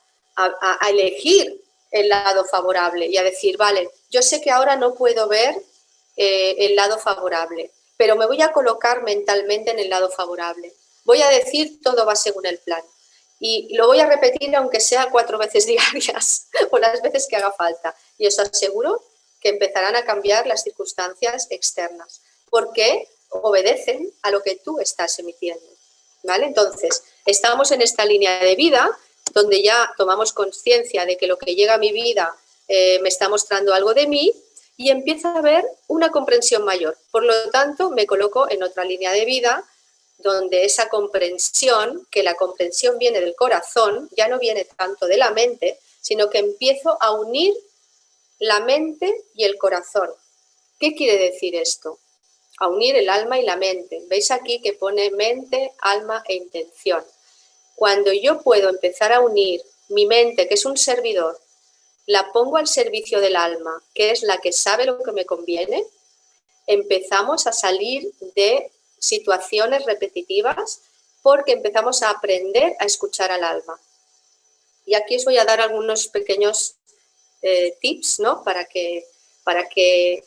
elegir el lado favorable y a decir, vale, yo sé que ahora no puedo ver el lado favorable, pero me voy a colocar mentalmente en el lado favorable. Voy a decir, todo va según el plan. Y lo voy a repetir aunque sea 4 veces diarias o las veces que haga falta. Y os aseguro que empezarán a cambiar las circunstancias externas, porque obedecen a lo que tú estás emitiendo, ¿vale? Entonces, estamos en esta línea de vida donde ya tomamos conciencia de que lo que llega a mi vida me está mostrando algo de mí y empiezo a ver una comprensión mayor. Por lo tanto, me coloco en otra línea de vida donde esa comprensión, que la comprensión viene del corazón, ya no viene tanto de la mente, sino que empiezo a unir la mente y el corazón. ¿Qué quiere decir esto? A unir el alma y la mente. ¿Veis aquí que pone mente, alma e intención? Cuando yo puedo empezar a unir mi mente, que es un servidor, la pongo al servicio del alma, que es la que sabe lo que me conviene, empezamos a salir de situaciones repetitivas porque empezamos a aprender a escuchar al alma. Y aquí os voy a dar algunos pequeños tips, ¿no? para que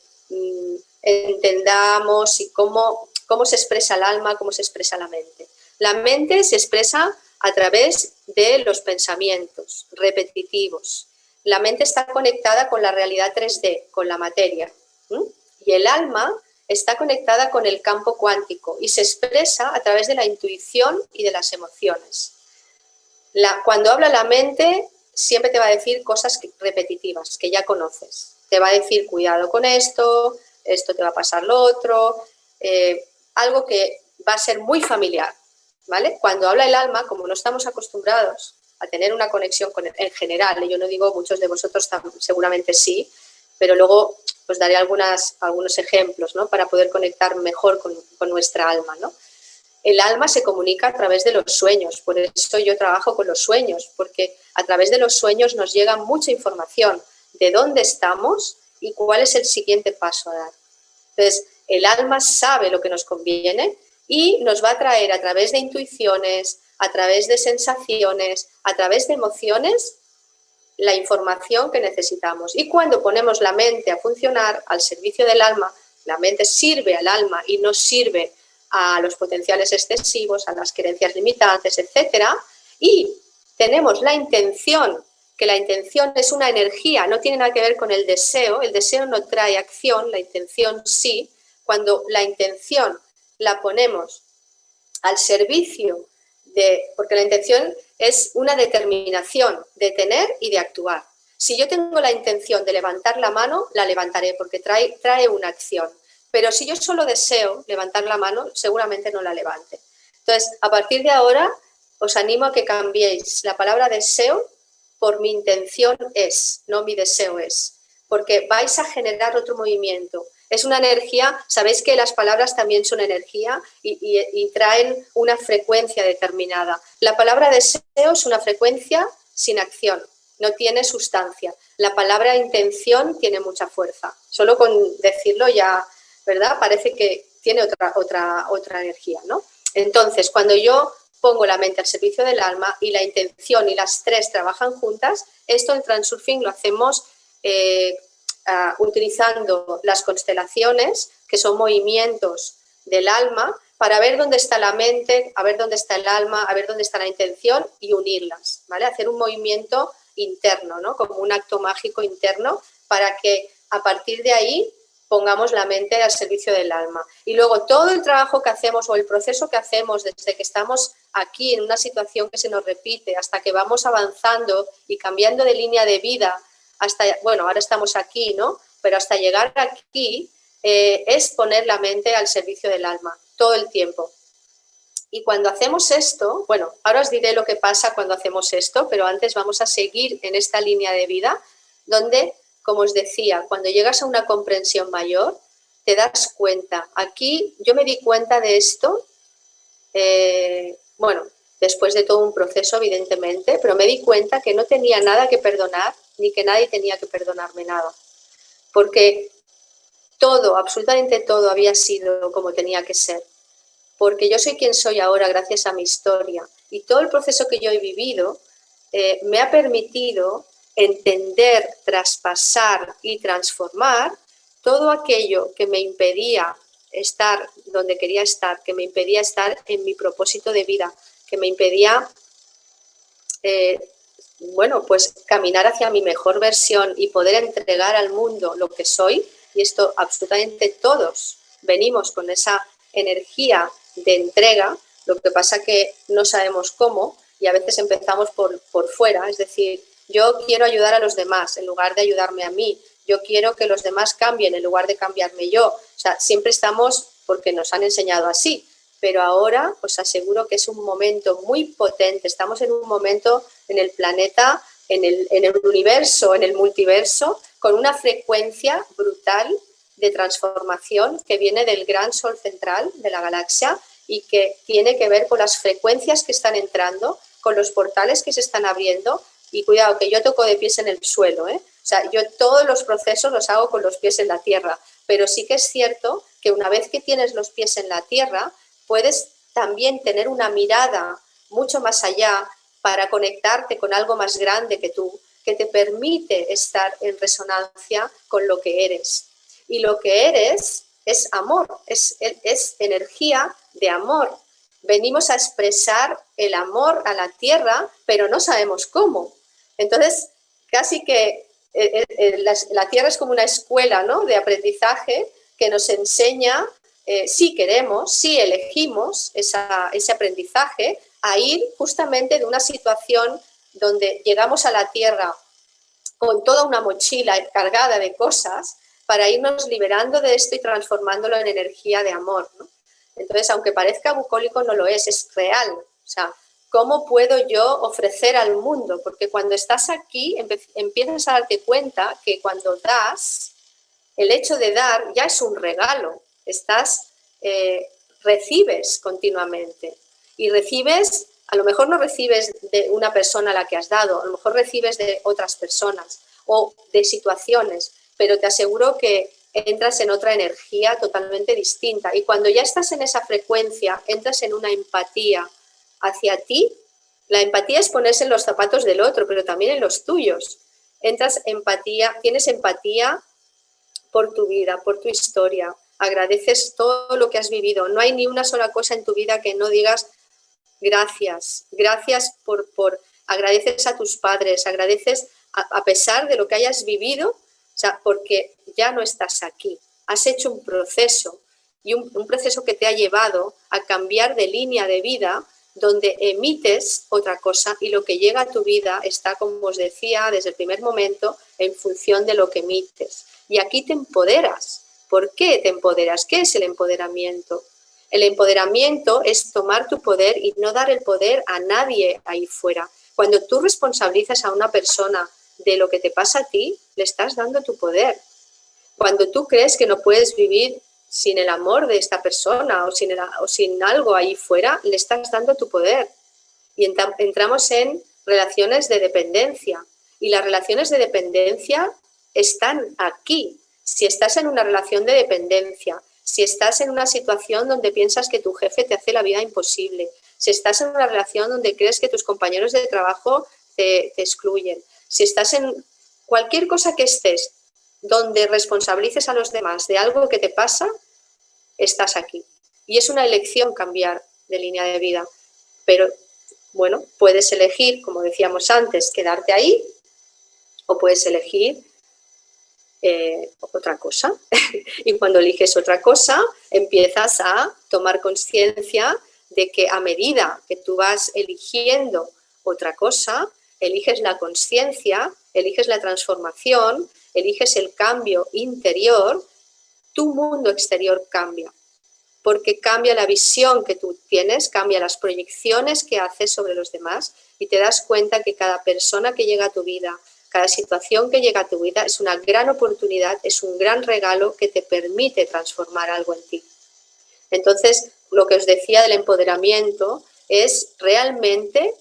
entendamos y cómo se expresa el alma, cómo se expresa la mente. La mente se expresa a través de los pensamientos repetitivos. La mente está conectada con la realidad 3D, con la materia. Y el alma está conectada con el campo cuántico y se expresa a través de la intuición y de las emociones. Cuando habla la mente, siempre te va a decir cosas repetitivas, que ya conoces. Te va a decir, cuidado con esto, esto te va a pasar lo otro, algo que va a ser muy familiar, ¿vale? Cuando habla el alma, como no estamos acostumbrados a tener una conexión con en general, yo no digo muchos de vosotros seguramente sí, pero luego os daré algunos ejemplos, ¿no? Para poder conectar mejor con nuestra alma, ¿no? El alma se comunica a través de los sueños, por eso yo trabajo con los sueños, porque a través de los sueños nos llega mucha información de dónde estamos y cuál es el siguiente paso a dar. Entonces, el alma sabe lo que nos conviene y nos va a traer a través de intuiciones, a través de sensaciones, a través de emociones, la información que necesitamos. Y cuando ponemos la mente a funcionar al servicio del alma, la mente sirve al alma y no sirve a los potenciales excesivos, a las creencias limitantes, etcétera, y tenemos la intención, que la intención es una energía, no tiene nada que ver con el deseo no trae acción, la intención sí. Cuando la intención la ponemos al servicio porque la intención es una determinación de tener y de actuar. Si yo tengo la intención de levantar la mano, la levantaré porque trae una acción. Pero si yo solo deseo levantar la mano, seguramente no la levante. Entonces, a partir de ahora, os animo a que cambiéis la palabra deseo por mi intención es, no mi deseo es. Porque vais a generar otro movimiento. Es una energía, sabéis que las palabras también son energía y traen una frecuencia determinada. La palabra deseo es una frecuencia sin acción, no tiene sustancia. La palabra intención tiene mucha fuerza. Solo con decirlo ya, ¿verdad? Parece que tiene otra energía, ¿no? Entonces, cuando yo pongo la mente al servicio del alma y la intención y las tres trabajan juntas, esto en Transurfing lo hacemos utilizando las constelaciones, que son movimientos del alma, para ver dónde está la mente, a ver dónde está el alma, a ver dónde está la intención y unirlas, ¿vale? Hacer un movimiento interno, ¿no? Como un acto mágico interno para que a partir de ahí pongamos la mente al servicio del alma. Y luego todo el trabajo que hacemos o el proceso que hacemos desde que estamos aquí en una situación que se nos repite hasta que vamos avanzando y cambiando de línea de vida hasta, bueno, ahora estamos aquí, ¿no? Pero hasta llegar aquí es poner la mente al servicio del alma, todo el tiempo. Y cuando hacemos esto, bueno, ahora os diré lo que pasa cuando hacemos esto, pero antes vamos a seguir en esta línea de vida, donde, como os decía, cuando llegas a una comprensión mayor, te das cuenta. Aquí yo me di cuenta de esto, bueno, después de todo un proceso, evidentemente, pero me di cuenta que no tenía nada que perdonar, ni que nadie tenía que perdonarme nada. Porque todo, absolutamente todo había sido como tenía que ser. Porque yo soy quien soy ahora gracias a mi historia. Y todo el proceso que yo he vivido me ha permitido entender, traspasar y transformar todo aquello que me impedía estar donde quería estar, que me impedía estar en mi propósito de vida, que me impedía bueno, pues caminar hacia mi mejor versión y poder entregar al mundo lo que soy, y esto absolutamente todos venimos con esa energía de entrega, lo que pasa que no sabemos cómo y a veces empezamos por fuera, es decir, yo quiero ayudar a los demás en lugar de ayudarme a mí, yo quiero que los demás cambien en lugar de cambiarme yo, o sea, siempre estamos porque nos han enseñado así, pero ahora os aseguro que es un momento muy potente, estamos en un momento en el planeta, en el universo, en el multiverso, con una frecuencia brutal de transformación que viene del gran sol central de la galaxia y que tiene que ver con las frecuencias que están entrando, con los portales que se están abriendo y cuidado que yo toco de pies en el suelo, ¿eh? O sea, yo todos los procesos los hago con los pies en la tierra, pero sí que es cierto que una vez que tienes los pies en la tierra, puedes también tener una mirada mucho más allá para conectarte con algo más grande que tú, que te permite estar en resonancia con lo que eres. Y lo que eres es amor, es energía de amor. Venimos a expresar el amor a la tierra, pero no sabemos cómo. Entonces, casi que la tierra es como una escuela, ¿no?, de aprendizaje que nos enseña, si queremos, si elegimos ese aprendizaje, a ir justamente de una situación donde llegamos a la tierra con toda una mochila cargada de cosas para irnos liberando de esto y transformándolo en energía de amor, ¿no? Entonces, aunque parezca bucólico, no lo es real. O sea, ¿cómo puedo yo ofrecer al mundo? Porque cuando estás aquí empiezas a darte cuenta que cuando das, el hecho de dar ya es un regalo. Recibes continuamente y recibes, a lo mejor no recibes de una persona a la que has dado, a lo mejor recibes de otras personas o de situaciones, pero te aseguro que entras en otra energía totalmente distinta y cuando ya estás en esa frecuencia, entras en una empatía hacia ti. La empatía es ponerse en los zapatos del otro, pero también en los tuyos. Entras empatía, tienes empatía por tu vida, por tu historia, agradeces todo lo que has vivido. No hay ni una sola cosa en tu vida que no digas gracias, gracias agradeces a tus padres, agradeces a pesar de lo que hayas vivido, o sea, porque ya no estás aquí. Has hecho un proceso y un proceso que te ha llevado a cambiar de línea de vida donde emites otra cosa y lo que llega a tu vida está, como os decía, desde el primer momento en función de lo que emites. Y aquí te empoderas. ¿Por qué te empoderas? ¿Qué es el empoderamiento? El empoderamiento es tomar tu poder y no dar el poder a nadie ahí fuera. Cuando tú responsabilizas a una persona de lo que te pasa a ti, le estás dando tu poder. Cuando tú crees que no puedes vivir sin el amor de esta persona o sin algo ahí fuera, le estás dando tu poder. Y entramos en relaciones de dependencia. Y las relaciones de dependencia están aquí. Si estás en una relación de dependencia, si estás en una situación donde piensas que tu jefe te hace la vida imposible, si estás en una relación donde crees que tus compañeros de trabajo te excluyen, si estás en cualquier cosa que estés donde responsabilices a los demás de algo que te pasa, estás aquí. Y es una elección cambiar de línea de vida. Pero, bueno, puedes elegir, como decíamos antes, quedarte ahí o puedes elegir otra cosa. Y cuando eliges otra cosa, empiezas a tomar conciencia de que a medida que tú vas eligiendo otra cosa, eliges la conciencia, eliges la transformación, eliges el cambio interior, tu mundo exterior cambia. Porque cambia la visión que tú tienes, cambia las proyecciones que haces sobre los demás y te das cuenta que cada persona que llega a tu vida, cada situación que llega a tu vida es una gran oportunidad, es un gran regalo que te permite transformar algo en ti. Entonces, lo que os decía del empoderamiento es realmente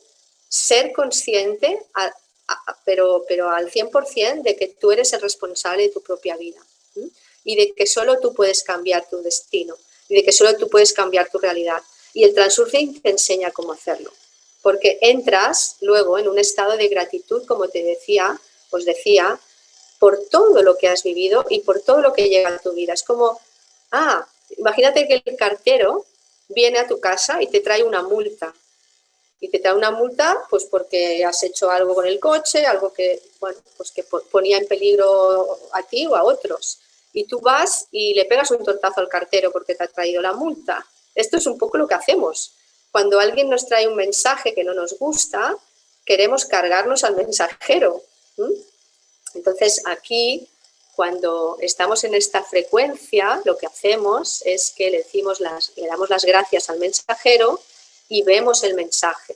ser consciente, pero al 100% de que tú eres el responsable de tu propia vida, ¿sí? Y de que solo tú puedes cambiar tu destino y de que solo tú puedes cambiar tu realidad. Y el Transurfing te enseña cómo hacerlo, porque entras luego en un estado de gratitud, como os decía, por todo lo que has vivido y por todo lo que llega a tu vida. Es como, imagínate que el cartero viene a tu casa y te trae una multa. Y te trae una multa pues porque has hecho algo con el coche, algo que, bueno, pues que ponía en peligro a ti o a otros. Y tú vas y le pegas un tortazo al cartero porque te ha traído la multa. Esto es un poco lo que hacemos. Cuando alguien nos trae un mensaje que no nos gusta, queremos cargarnos al mensajero. Entonces aquí, cuando estamos en esta frecuencia, lo que hacemos es que le damos las gracias al mensajero y vemos el mensaje.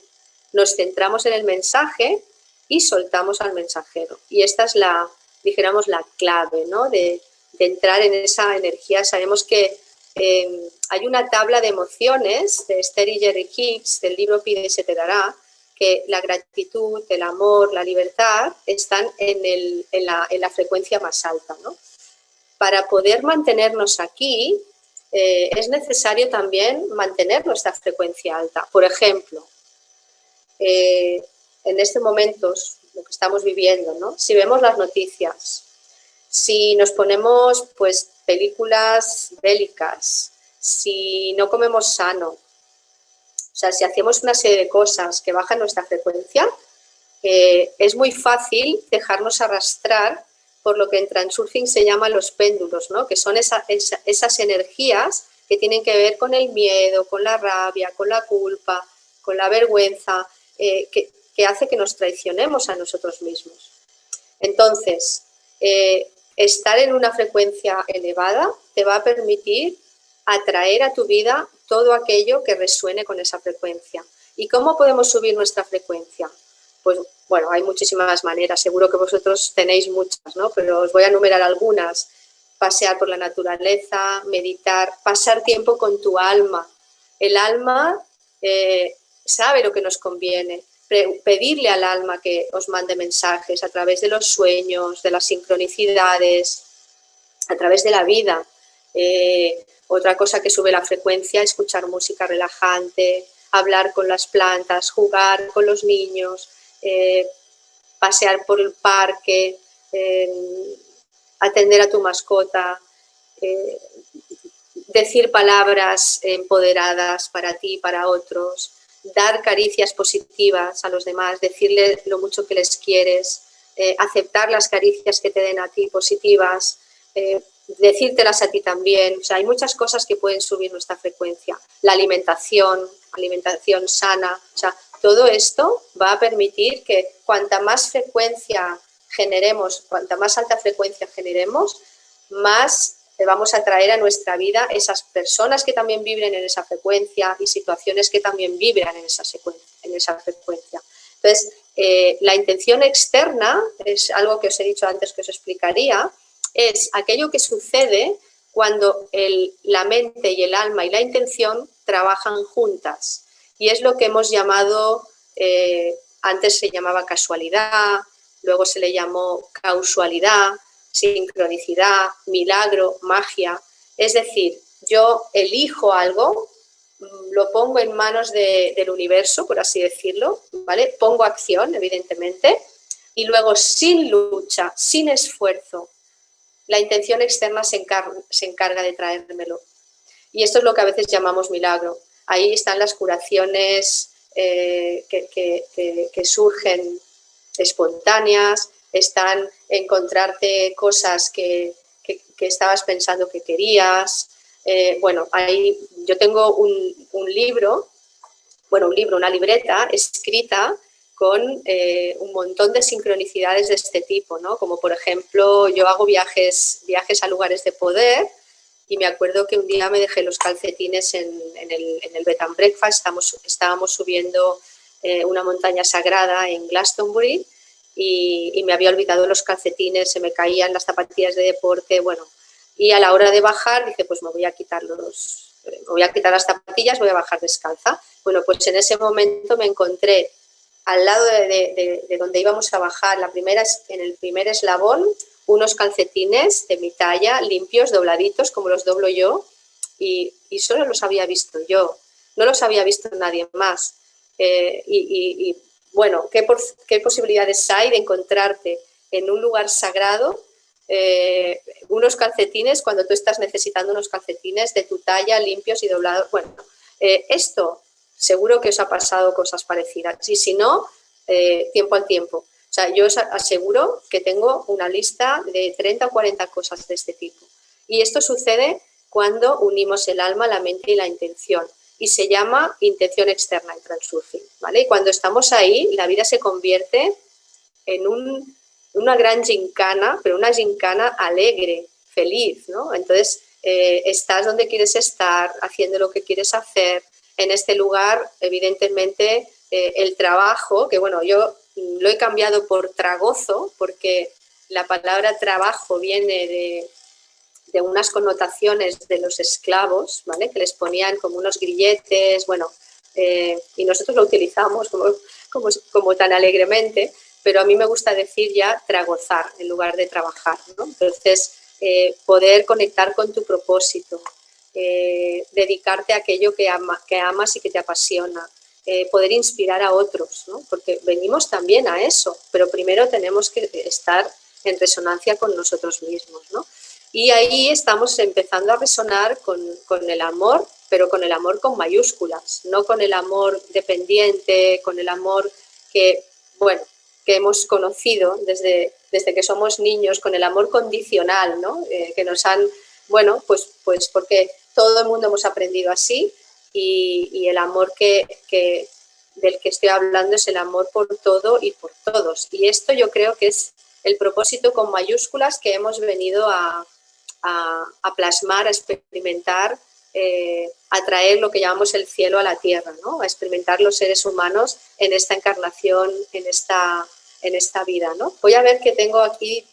Nos centramos en el mensaje y soltamos al mensajero. Y esta es dijéramos, la clave, ¿no? de entrar en esa energía. Sabemos que hay una tabla de emociones de Esther y Jerry Hicks del libro Pide y se te dará, que la gratitud, el amor, la libertad están en la frecuencia más alta, ¿no? Para poder mantenernos aquí, es necesario también mantener nuestra frecuencia alta. Por ejemplo, en este momento, lo que estamos viviendo, ¿no? Si vemos las noticias, si nos ponemos pues, películas bélicas, si no comemos sano, o sea, si hacemos una serie de cosas que bajan nuestra frecuencia, es muy fácil dejarnos arrastrar por lo que en Transurfing se llama los péndulos, ¿no? Que son esas energías que tienen que ver con el miedo, con la rabia, con la culpa, con la vergüenza, que hace que nos traicionemos a nosotros mismos. Entonces, estar en una frecuencia elevada te va a permitir atraer a tu vida todo aquello que resuene con esa frecuencia. ¿Y cómo podemos subir nuestra frecuencia? Pues bueno, hay muchísimas maneras, seguro que vosotros tenéis muchas, ¿no? Pero os voy a enumerar algunas. Pasear por la naturaleza, meditar, pasar tiempo con tu alma. El alma sabe lo que nos conviene. Pedirle al alma que os mande mensajes a través de los sueños, de las sincronicidades, a través de la vida. Otra cosa que sube la frecuencia es escuchar música relajante, hablar con las plantas, jugar con los niños, pasear por el parque, atender a tu mascota, decir palabras empoderadas para ti y para otros, dar caricias positivas a los demás, decirles lo mucho que les quieres, aceptar las caricias que te den a ti positivas, decírtelas a ti también. O sea, hay muchas cosas que pueden subir nuestra frecuencia. La alimentación, alimentación sana, o sea, todo esto va a permitir que cuanta más frecuencia generemos, cuanta más alta frecuencia generemos, más vamos a traer a nuestra vida esas personas que también vibren en esa frecuencia y situaciones que también vibran en esa frecuencia. Entonces, la intención externa, es algo que os he dicho antes que os explicaría, es aquello que sucede cuando la mente y el alma y la intención trabajan juntas. Y es lo que hemos llamado, antes se llamaba casualidad, luego se le llamó causalidad, sincronicidad, milagro, magia. Es decir, yo elijo algo, lo pongo en manos del universo, por así decirlo, ¿vale? Pongo acción, evidentemente, y luego sin lucha, sin esfuerzo, la intención externa se encarga de traérmelo. Y esto es lo que a veces llamamos milagro. Ahí están las curaciones que surgen espontáneas, están encontrarte cosas que estabas pensando que querías. Bueno, ahí yo tengo un libro, una libreta escrita con un montón de sincronicidades de este tipo, ¿no? Como por ejemplo, yo hago viajes a lugares de poder y me acuerdo que un día me dejé los calcetines en el Bed and Breakfast, estábamos subiendo una montaña sagrada en Glastonbury y me había olvidado los calcetines, se me caían las zapatillas de deporte, bueno, y a la hora de bajar dije, pues me voy a quitar las zapatillas, voy a bajar descalza. Bueno, pues en ese momento me encontré al lado de donde íbamos a bajar, en el primer eslabón, unos calcetines de mi talla, limpios, dobladitos, como los doblo yo, y solo los había visto yo, no los había visto nadie más. Bueno, ¿qué posibilidades hay de encontrarte en un lugar sagrado unos calcetines cuando tú estás necesitando unos calcetines de tu talla, limpios y doblados? Bueno, esto seguro que os ha pasado cosas parecidas y si no, tiempo al tiempo. O sea, yo os aseguro que tengo una lista de 30 o 40 cosas de este tipo. Y esto sucede cuando unimos el alma, la mente y la intención. Y se llama intención externa en Transurfing, ¿vale? Y cuando estamos ahí, la vida se convierte en una gran gincana, pero una gincana alegre, feliz, ¿no? Entonces, estás donde quieres estar, haciendo lo que quieres hacer. En este lugar, evidentemente, el trabajo, que bueno, yo lo he cambiado por tragozo, porque la palabra trabajo viene de unas connotaciones de los esclavos, ¿vale? Que les ponían como unos grilletes, bueno, y nosotros lo utilizamos como tan alegremente, pero a mí me gusta decir ya tragozar en lugar de trabajar, ¿no? Entonces, poder conectar con tu propósito, dedicarte a aquello que amas y que te apasiona, poder inspirar a otros, ¿no? Porque venimos también a eso, pero primero tenemos que estar en resonancia con nosotros mismos, ¿no? Y ahí estamos empezando a resonar con el amor, pero con el amor con mayúsculas, no con el amor dependiente, con el amor que, bueno, que hemos conocido desde que somos niños, con el amor condicional, ¿no? Que nos han, bueno, pues porque todo el mundo hemos aprendido así y el amor del que estoy hablando es el amor por todo y por todos. Y esto yo creo que es el propósito con mayúsculas que hemos venido a plasmar, a experimentar, a traer lo que llamamos el cielo a la tierra, ¿no? A experimentar los seres humanos en esta encarnación, en esta vida, ¿no? Voy a ver que tengo aquí,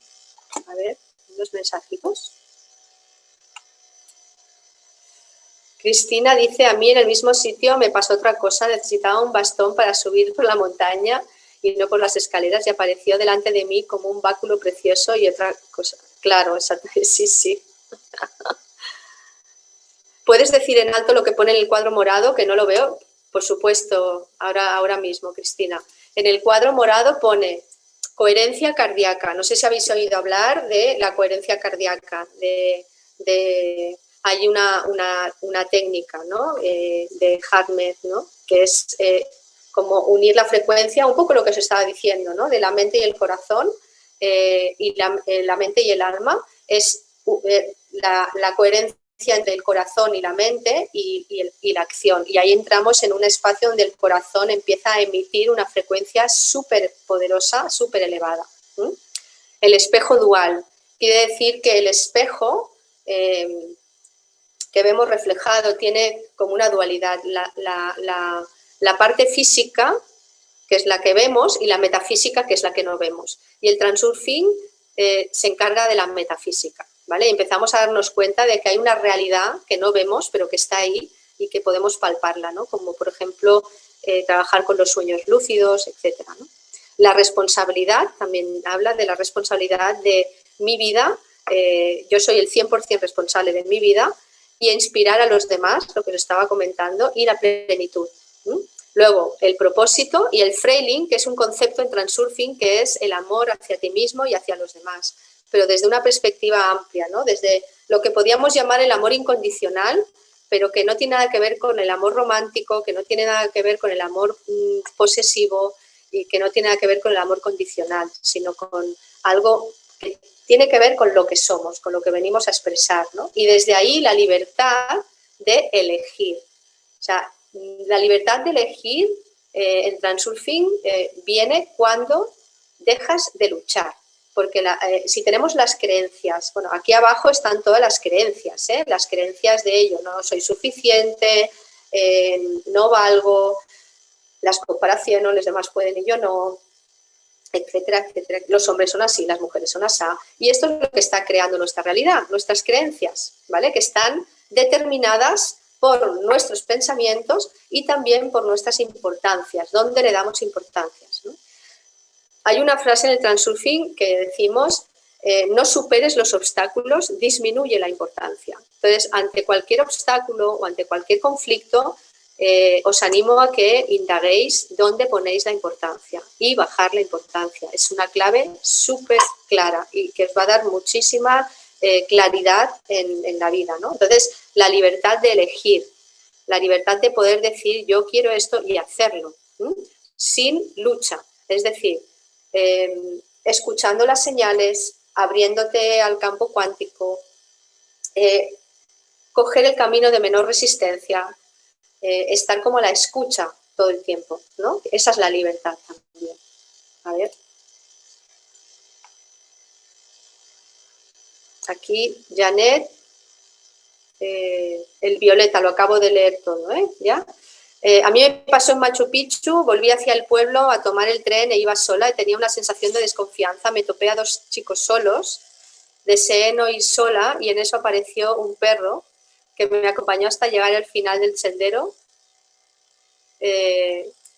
a ver, unos mensajitos. Cristina dice, a mí en el mismo sitio me pasó otra cosa, necesitaba un bastón para subir por la montaña y no por las escaleras y apareció delante de mí como un báculo precioso y otra cosa. Claro, exacto, sí, sí. ¿Puedes decir en alto lo que pone en el cuadro morado, que no lo veo? Por supuesto, ahora mismo, Cristina. En el cuadro morado pone coherencia cardíaca. No sé si habéis oído hablar de la coherencia cardíaca. Hay una técnica, ¿no? De Hartmed, ¿no? Que es como unir la frecuencia, un poco lo que os estaba diciendo, ¿no? De la mente y el corazón, y la mente y el alma. Es la coherencia entre el corazón y la mente y la acción. Y ahí entramos en un espacio donde el corazón empieza a emitir una frecuencia súper poderosa, súper elevada. El espejo dual quiere decir que el espejo que vemos reflejado tiene como una dualidad. La parte física, que es la que vemos, y la metafísica, que es la que no vemos. Y el transurfing se encarga de la metafísica, ¿vale? Y empezamos a darnos cuenta de que hay una realidad que no vemos, pero que está ahí y que podemos palparla, ¿no? Como, por ejemplo, trabajar con los sueños lúcidos, etcétera, ¿no? La responsabilidad, también habla de la responsabilidad de mi vida. Yo soy el 100% responsable de mi vida, y inspirar a los demás, lo que os estaba comentando, y la plenitud. Luego, el propósito y el freiling, que es un concepto en transurfing, que es el amor hacia ti mismo y hacia los demás, pero desde una perspectiva amplia, ¿no? Desde lo que podríamos llamar el amor incondicional, pero que no tiene nada que ver con el amor romántico, que no tiene nada que ver con el amor posesivo y que no tiene nada que ver con el amor condicional, sino con algo que tiene que ver con lo que somos, con lo que venimos a expresar, ¿no? Y desde ahí la libertad de elegir. O sea, la libertad de elegir en transurfing viene cuando dejas de luchar. Porque si tenemos las creencias, bueno, aquí abajo están todas las creencias de yo no soy suficiente, no valgo, las comparaciones, los demás pueden y yo no, etcétera, etcétera. Los hombres son así, las mujeres son así. Y esto es lo que está creando nuestra realidad, nuestras creencias, ¿vale? Que están determinadas por nuestros pensamientos y también por nuestras importancias, dónde le damos importancias, ¿no? Hay una frase en el transurfing que decimos, no superes los obstáculos, disminuye la importancia. Entonces, ante cualquier obstáculo o ante cualquier conflicto, os animo a que indaguéis dónde ponéis la importancia y bajar la importancia. Es una clave súper clara y que os va a dar muchísima claridad en la vida, ¿no? Entonces, la libertad de elegir, la libertad de poder decir yo quiero esto y hacerlo, sin lucha. Es decir, escuchando las señales, abriéndote al campo cuántico, coger el camino de menor resistencia, estar como a la escucha todo el tiempo, ¿no? Esa es la libertad también. A ver. Aquí, Janet, el violeta, lo acabo de leer todo, ¿Ya? A mí me pasó en Machu Picchu, volví hacia el pueblo a tomar el tren e iba sola y tenía una sensación de desconfianza. Me topé a dos chicos solos, deseé no ir sola y en eso apareció un perro que me acompañó hasta llegar al final del sendero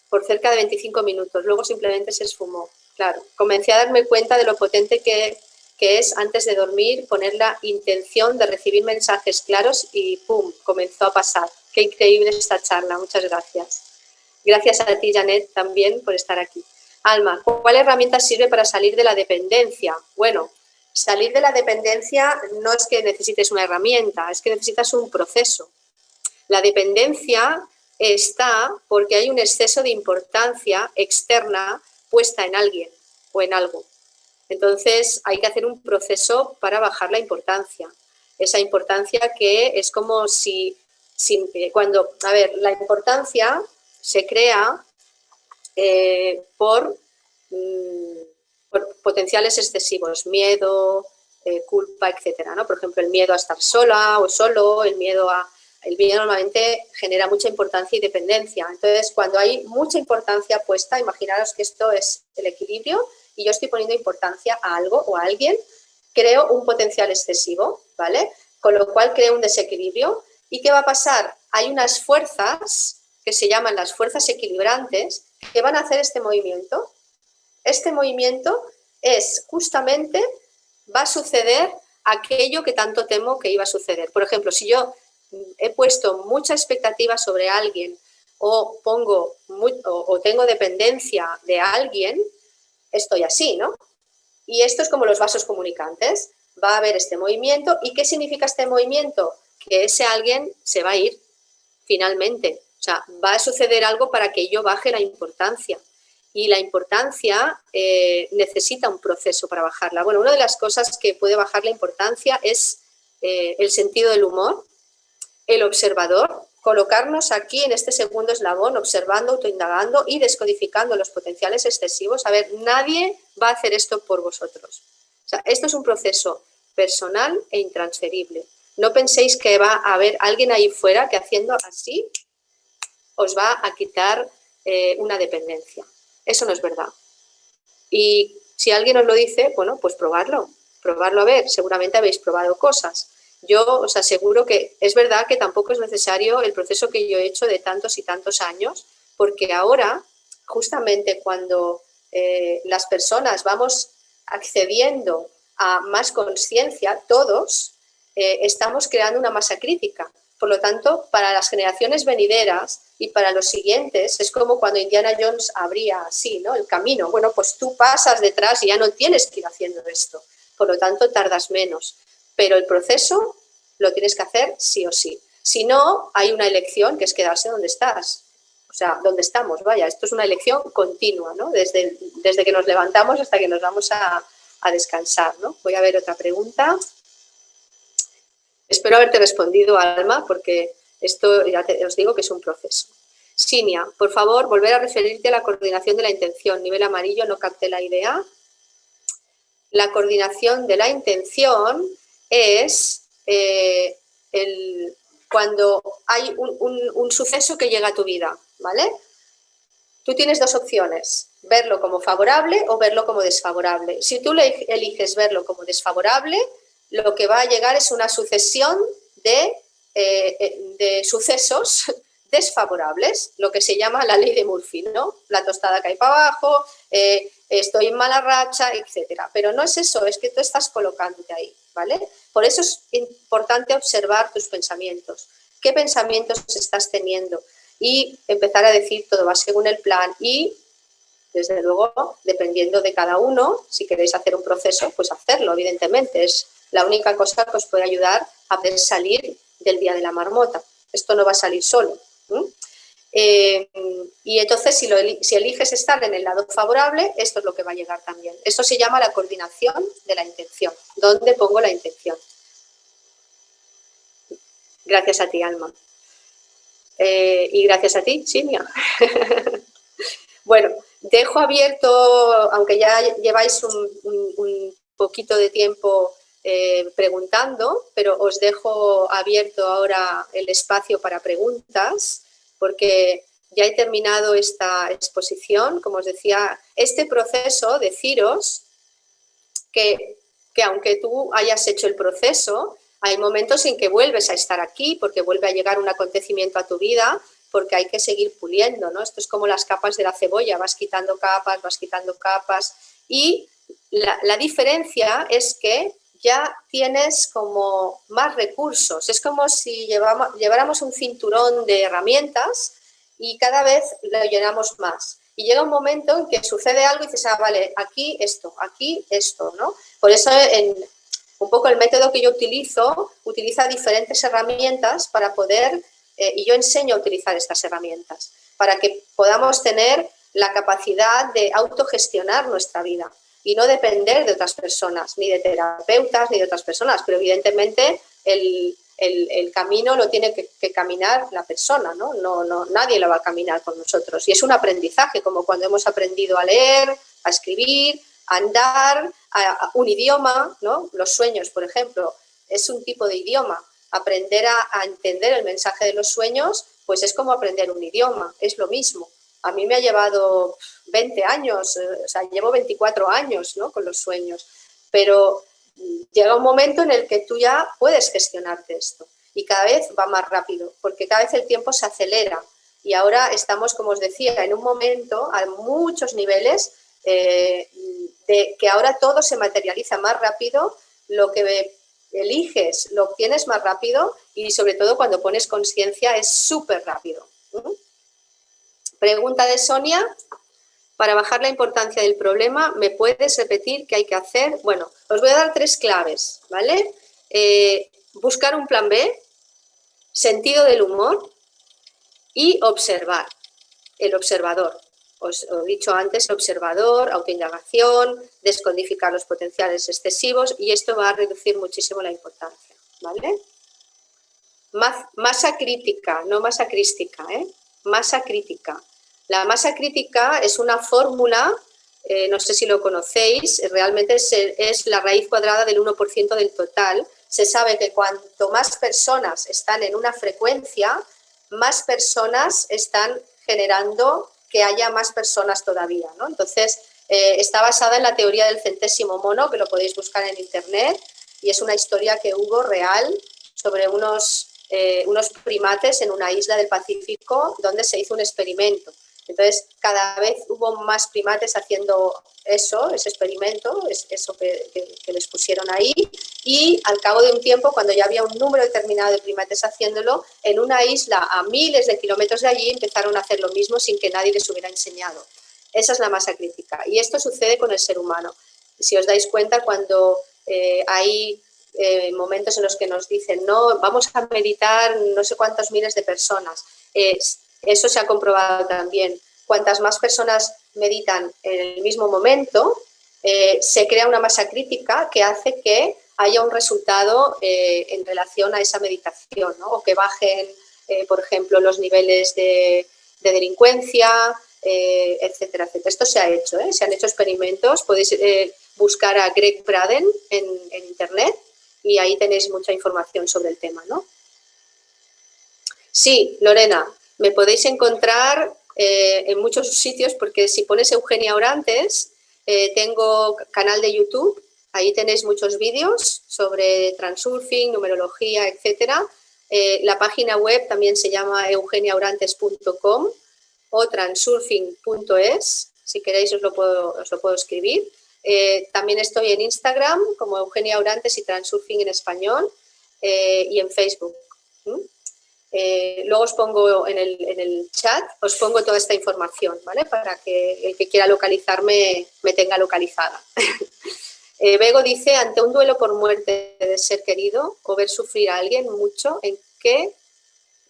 por cerca de 25 minutos. Luego simplemente se esfumó. Claro, comencé a darme cuenta de lo potente que es antes de dormir poner la intención de recibir mensajes claros y ¡pum!, comenzó a pasar. Qué increíble esta charla, muchas gracias. Gracias a ti, Janet, también por estar aquí. Alma, ¿cuál herramienta sirve para salir de la dependencia? Bueno, salir de la dependencia no es que necesites una herramienta, es que necesitas un proceso. La dependencia está porque hay un exceso de importancia externa puesta en alguien o en algo. Entonces hay que hacer un proceso para bajar la importancia. Esa importancia que es como si cuando, a ver, la importancia se crea por potenciales excesivos, miedo, culpa, etcétera, ¿no? Por ejemplo, el miedo a estar sola o solo, el miedo normalmente genera mucha importancia y dependencia. Entonces, cuando hay mucha importancia puesta, imaginaros que esto es el equilibrio y yo estoy poniendo importancia a algo o a alguien, creo un potencial excesivo, ¿vale? Con lo cual creo un desequilibrio. ¿Y qué va a pasar? Hay unas fuerzas que se llaman las fuerzas equilibrantes que van a hacer este movimiento. Este movimiento es justamente, va a suceder aquello que tanto temo que iba a suceder. Por ejemplo, si yo he puesto mucha expectativa sobre alguien o tengo dependencia de alguien, estoy así, ¿no? Y esto es como los vasos comunicantes. Va a haber este movimiento. ¿Y qué significa este movimiento? Que ese alguien se va a ir finalmente. O sea, va a suceder algo para que yo baje la importancia. Y la importancia necesita un proceso para bajarla. Bueno, una de las cosas que puede bajar la importancia es el sentido del humor, el observador, colocarnos aquí en este segundo eslabón, observando, autoindagando y descodificando los potenciales excesivos. A ver, nadie va a hacer esto por vosotros. O sea, esto es un proceso personal e intransferible. No penséis que va a haber alguien ahí fuera que haciendo así os va a quitar una dependencia. Eso no es verdad. Y si alguien os lo dice, bueno, pues probarlo a ver, seguramente habéis probado cosas. Yo os aseguro que es verdad que tampoco es necesario el proceso que yo he hecho de tantos y tantos años, porque ahora, justamente cuando las personas vamos accediendo a más conciencia, todos estamos creando una masa crítica. Por lo tanto, para las generaciones venideras y para los siguientes, es como cuando Indiana Jones abría así, ¿no?, el camino. Bueno, pues tú pasas detrás y ya no tienes que ir haciendo esto. Por lo tanto, tardas menos. Pero el proceso lo tienes que hacer sí o sí. Si no, hay una elección que es quedarse donde estás. O sea, donde estamos, vaya. Esto es una elección continua, ¿no? Desde que nos levantamos hasta que nos vamos a descansar, ¿no? Voy a ver otra pregunta. Espero haberte respondido, Alma, porque esto ya os digo que es un proceso. Sinia, por favor, volver a referirte a la coordinación de la intención. Nivel amarillo, no capté la idea. La coordinación de la intención es cuando hay un suceso que llega a tu vida, ¿vale? Tú tienes dos opciones, verlo como favorable o verlo como desfavorable. Si tú eliges verlo como desfavorable, lo que va a llegar es una sucesión de sucesos desfavorables, lo que se llama la ley de Murphy, ¿no? La tostada cae para abajo, estoy en mala racha, etcétera. Pero no es eso, es que tú estás colocándote ahí, ¿vale? Por eso es importante observar tus pensamientos. ¿Qué pensamientos estás teniendo? Y empezar a decir todo va según el plan y, desde luego, dependiendo de cada uno, si queréis hacer un proceso, pues hacerlo, evidentemente. Es la única cosa que os puede ayudar a poder salir del día de la marmota. Esto no va a salir solo. Y entonces, si eliges estar en el lado favorable, esto es lo que va a llegar también. Esto se llama la coordinación de la intención. ¿Dónde pongo la intención? Gracias a ti, Alma. Y gracias a ti, Sinia. Bueno, dejo abierto, aunque ya lleváis un poquito de tiempo preguntando, pero os dejo abierto ahora el espacio para preguntas, porque ya he terminado esta exposición. Como os decía, este proceso, deciros que aunque tú hayas hecho el proceso, hay momentos en que vuelves a estar aquí, porque vuelve a llegar un acontecimiento a tu vida, porque hay que seguir puliendo, ¿no? Esto es como las capas de la cebolla, vas quitando capas, y la diferencia es que ya tienes como más recursos. Es como si lleváramos un cinturón de herramientas y cada vez lo llenamos más. Y llega un momento en que sucede algo y dices, ah, vale, aquí esto, ¿no? Por eso un poco el método que yo utiliza diferentes herramientas para poder, y yo enseño a utilizar estas herramientas, para que podamos tener la capacidad de autogestionar nuestra vida y no depender de otras personas, ni de terapeutas, ni de otras personas, pero evidentemente el camino lo tiene que caminar la persona, ¿no? Nadie lo va a caminar con nosotros. Y es un aprendizaje, como cuando hemos aprendido a leer, a escribir, a andar, a un idioma, ¿no? Los sueños, por ejemplo, es un tipo de idioma. Aprender a entender el mensaje de los sueños, pues es como aprender un idioma, es lo mismo. A mí me ha llevado 20 años, o sea, llevo 24 años, ¿no?, con los sueños, pero llega un momento en el que tú ya puedes gestionarte esto y cada vez va más rápido, porque cada vez el tiempo se acelera y ahora estamos, como os decía, en un momento a muchos niveles de que ahora todo se materializa más rápido, lo que eliges lo obtienes más rápido y sobre todo cuando pones conciencia es súper rápido. Pregunta de Sonia. Para bajar la importancia del problema, ¿me puedes repetir qué hay que hacer? Bueno, os voy a dar 3 claves, ¿vale? Buscar un plan B, sentido del humor y observar, el observador. Os he dicho antes, observador, autoindagación, descodificar los potenciales excesivos y esto va a reducir muchísimo la importancia. ¿vale? Masa crítica, no masa crística, ¿eh? Masa crítica. La masa crítica es una fórmula, no sé si lo conocéis, realmente es la raíz cuadrada del 1% del total. Se sabe que cuanto más personas están en una frecuencia, más personas están generando que haya más personas todavía, ¿no? Entonces, está basada en la teoría del centésimo mono, que lo podéis buscar en internet, y es una historia que hubo real sobre unos primates en una isla del Pacífico donde se hizo un experimento. Entonces, cada vez hubo más primates haciendo eso, ese experimento, eso que les pusieron ahí, y al cabo de un tiempo, cuando ya había un número determinado de primates haciéndolo, en una isla a miles de kilómetros de allí empezaron a hacer lo mismo sin que nadie les hubiera enseñado. Esa es la masa crítica. Y esto sucede con el ser humano. Si os dais cuenta, cuando hay momentos en los que nos dicen, no, vamos a meditar no sé cuántos miles de personas. Eso se ha comprobado también. Cuantas más personas meditan en el mismo momento, se crea una masa crítica que hace que haya un resultado en relación a esa meditación, ¿no? O que bajen, por ejemplo, los niveles de delincuencia, etcétera, etcétera. Esto se ha hecho, se han hecho experimentos. Podéis buscar a Greg Braden en internet y ahí tenéis mucha información sobre el tema, ¿no? Sí, Lorena, me podéis encontrar en muchos sitios, porque si pones Eugenia Orantes, tengo canal de YouTube, ahí tenéis muchos vídeos sobre transurfing, numerología, etcétera. La página web también se llama eugeniaorantes.com o transurfing.es, si queréis os lo puedo escribir. También estoy en Instagram como Eugenia Orantes y Transurfing en español, y en Facebook. Luego os pongo en el chat, os pongo toda esta información, ¿vale? Para que el que quiera localizarme me tenga localizada. Bego dice, ante un duelo por muerte de ser querido o ver sufrir a alguien mucho, ¿en qué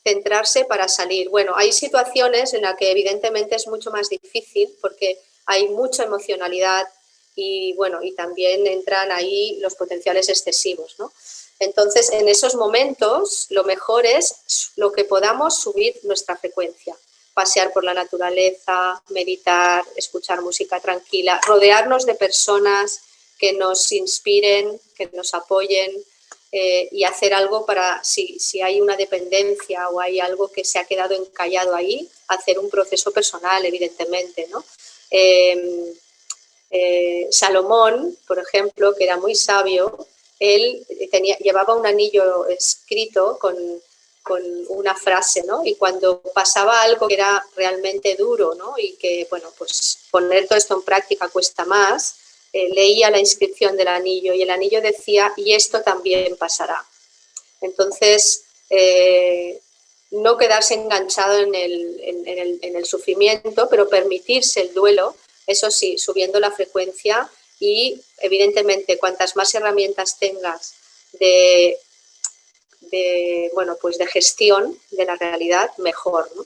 centrarse para salir? Bueno, hay situaciones en las que evidentemente es mucho más difícil porque hay mucha emocionalidad y, bueno, y también entran ahí los potenciales excesivos, ¿no? Entonces, en esos momentos, lo mejor es lo que podamos subir nuestra frecuencia. Pasear por la naturaleza, meditar, escuchar música tranquila, rodearnos de personas que nos inspiren, que nos apoyen, y hacer algo para, si hay una dependencia o hay algo que se ha quedado encallado ahí, hacer un proceso personal, evidentemente, ¿no? Salomón, por ejemplo, que era muy sabio, él llevaba un anillo escrito con una frase, ¿no? Y cuando pasaba algo que era realmente duro, ¿no? Y que, bueno, pues poner todo esto en práctica cuesta más, leía la inscripción del anillo y el anillo decía, y esto también pasará. Entonces, no quedarse enganchado en el sufrimiento, pero permitirse el duelo, eso sí, subiendo la frecuencia y, evidentemente, cuantas más herramientas tengas bueno, pues de gestión de la realidad, mejor, ¿no?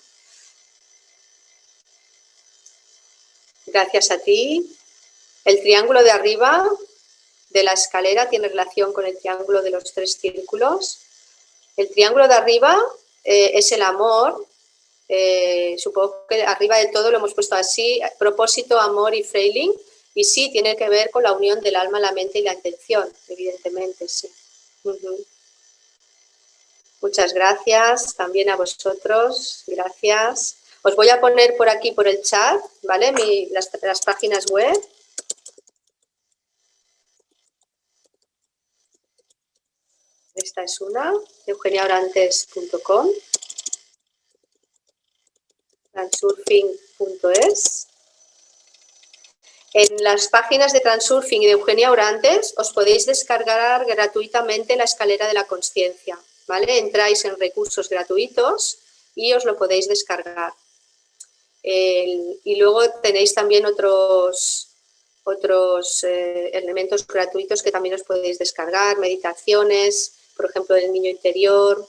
Gracias a ti. El triángulo de arriba de la escalera tiene relación con el triángulo de los 3 círculos. El triángulo de arriba es el amor. Supongo que arriba de todo lo hemos puesto así, propósito, amor y Freiling, y sí, tiene que ver con la unión del alma, la mente y la intención, evidentemente, sí. Muchas gracias, también a vosotros, gracias. Os voy a poner por aquí, por el chat, ¿vale? Las páginas web. Esta es una, eugeniaorantes.com, transurfing.es. En las páginas de Transurfing y de Eugenia Orantes os podéis descargar gratuitamente la escalera de la consciencia, ¿vale? Entráis en recursos gratuitos y os lo podéis descargar. Y luego tenéis también otros elementos gratuitos que también os podéis descargar, meditaciones, por ejemplo, del niño interior.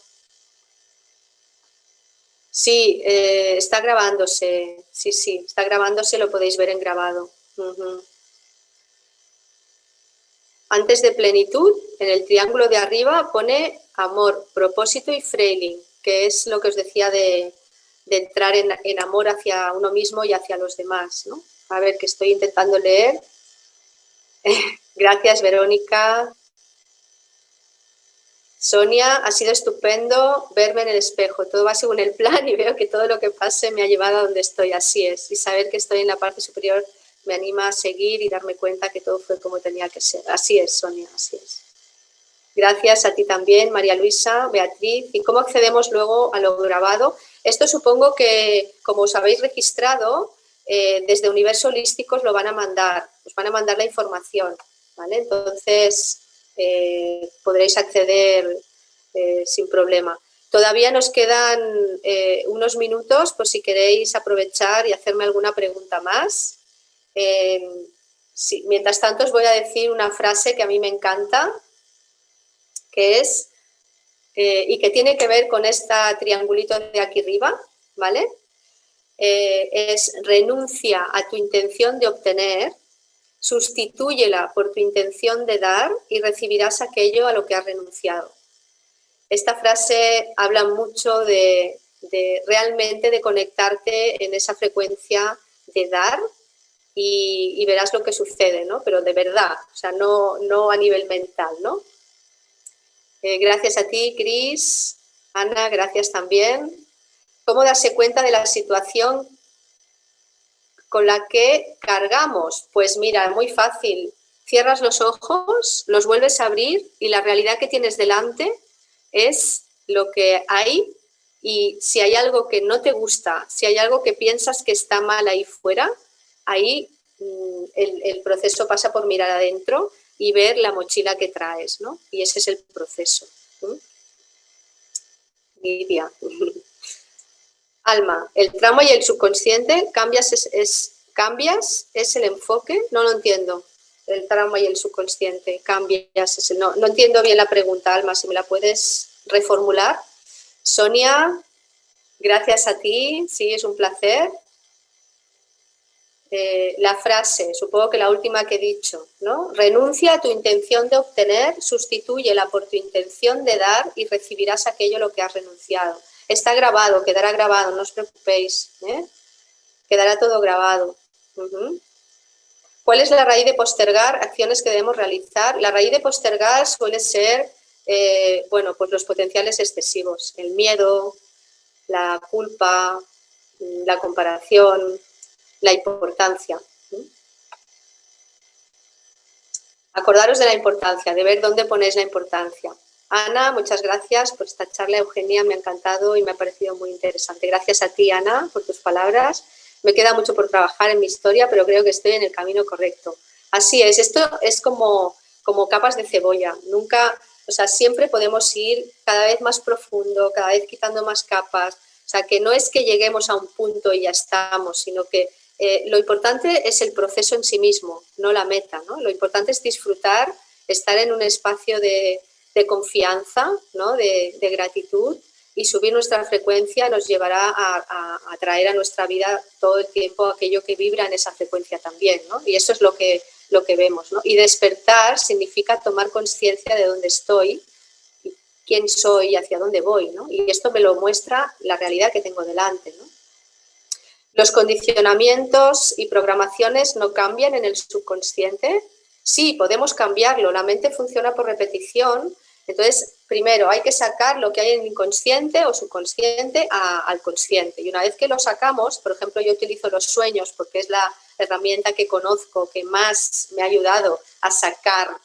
Sí, está grabándose, sí, está grabándose, lo podéis ver en grabado. Antes de plenitud, en el triángulo de arriba pone amor, propósito y freiling, que es lo que os decía de entrar en amor hacia uno mismo y hacia los demás, ¿no? A ver, que estoy intentando leer. Gracias, Verónica. Sonia, ha sido estupendo verme en el espejo. Todo va según el plan y veo que todo lo que pase me ha llevado a donde estoy. Así es. Y saber que estoy en la parte superior me anima a seguir y darme cuenta que todo fue como tenía que ser. Así es, Sonia, así es. Gracias a ti también, María Luisa, Beatriz. ¿Y cómo accedemos luego a lo grabado? Esto supongo que, como os habéis registrado, desde Universo Holístico os lo van a mandar. Os van a mandar la información, ¿vale? Entonces, podréis acceder sin problema. Todavía nos quedan unos minutos por si queréis aprovechar y hacerme alguna pregunta más. Sí, mientras tanto os voy a decir una frase que a mí me encanta, que es, y que tiene que ver con este triangulito de aquí arriba, ¿vale? Es renuncia a tu intención de obtener, sustitúyela por tu intención de dar y recibirás aquello a lo que has renunciado. Esta frase habla mucho de realmente de conectarte en esa frecuencia de dar y verás lo que sucede, ¿no? Pero de verdad, o sea, no a nivel mental, ¿no? Gracias a ti, Cris. Ana, gracias también. ¿Cómo darse cuenta de la situación con la que cargamos? Pues mira, muy fácil. Cierras los ojos, los vuelves a abrir y la realidad que tienes delante es lo que hay, y si hay algo que no te gusta, si hay algo que piensas que está mal ahí fuera, ahí el proceso pasa por mirar adentro y ver la mochila que traes, ¿no? Y ese es el proceso. Lidia. Alma, el trauma y el subconsciente, cambias es el enfoque, no lo entiendo. El trauma y el subconsciente, cambias, no entiendo bien la pregunta, Alma, si me la puedes reformular. Sonia, gracias a ti, sí, es un placer. La frase, supongo que la última que he dicho, ¿no? Renuncia a tu intención de obtener, sustitúyela por tu intención de dar y recibirás aquello a lo que has renunciado. Está grabado, quedará grabado, no os preocupéis, ¿eh? Quedará todo grabado. ¿Cuál es la raíz de postergar acciones que debemos realizar? La raíz de postergar suele ser, bueno, pues los potenciales excesivos, el miedo, la culpa, la comparación, la importancia. Acordaros de la importancia, de ver dónde ponéis la importancia. Ana, muchas gracias por esta charla. Eugenia, me ha encantado y me ha parecido muy interesante. Gracias a ti, Ana, por tus palabras. Me queda mucho por trabajar en mi historia, pero creo que estoy en el camino correcto. Así es, esto es como capas de cebolla. Nunca, o sea, siempre podemos ir cada vez más profundo, cada vez quitando más capas. O sea, que no es que lleguemos a un punto y ya estamos, sino que lo importante es el proceso en sí mismo, no la meta, ¿no? Lo importante es disfrutar, estar en un espacio de confianza, ¿no? de gratitud, y subir nuestra frecuencia nos llevará a traer a nuestra vida todo el tiempo aquello que vibra en esa frecuencia también, ¿no? Y eso es lo que vemos, ¿no? Y despertar significa tomar conciencia de dónde estoy, quién soy y hacia dónde voy, ¿no? Y esto me lo muestra la realidad que tengo delante, ¿no? ¿Los condicionamientos y programaciones no cambian en el subconsciente? Sí, podemos cambiarlo. La mente funciona por repetición. Entonces, primero hay que sacar lo que hay en el inconsciente o subconsciente al consciente. Y una vez que lo sacamos, por ejemplo, yo utilizo los sueños porque es la herramienta que conozco que más me ha ayudado a sacar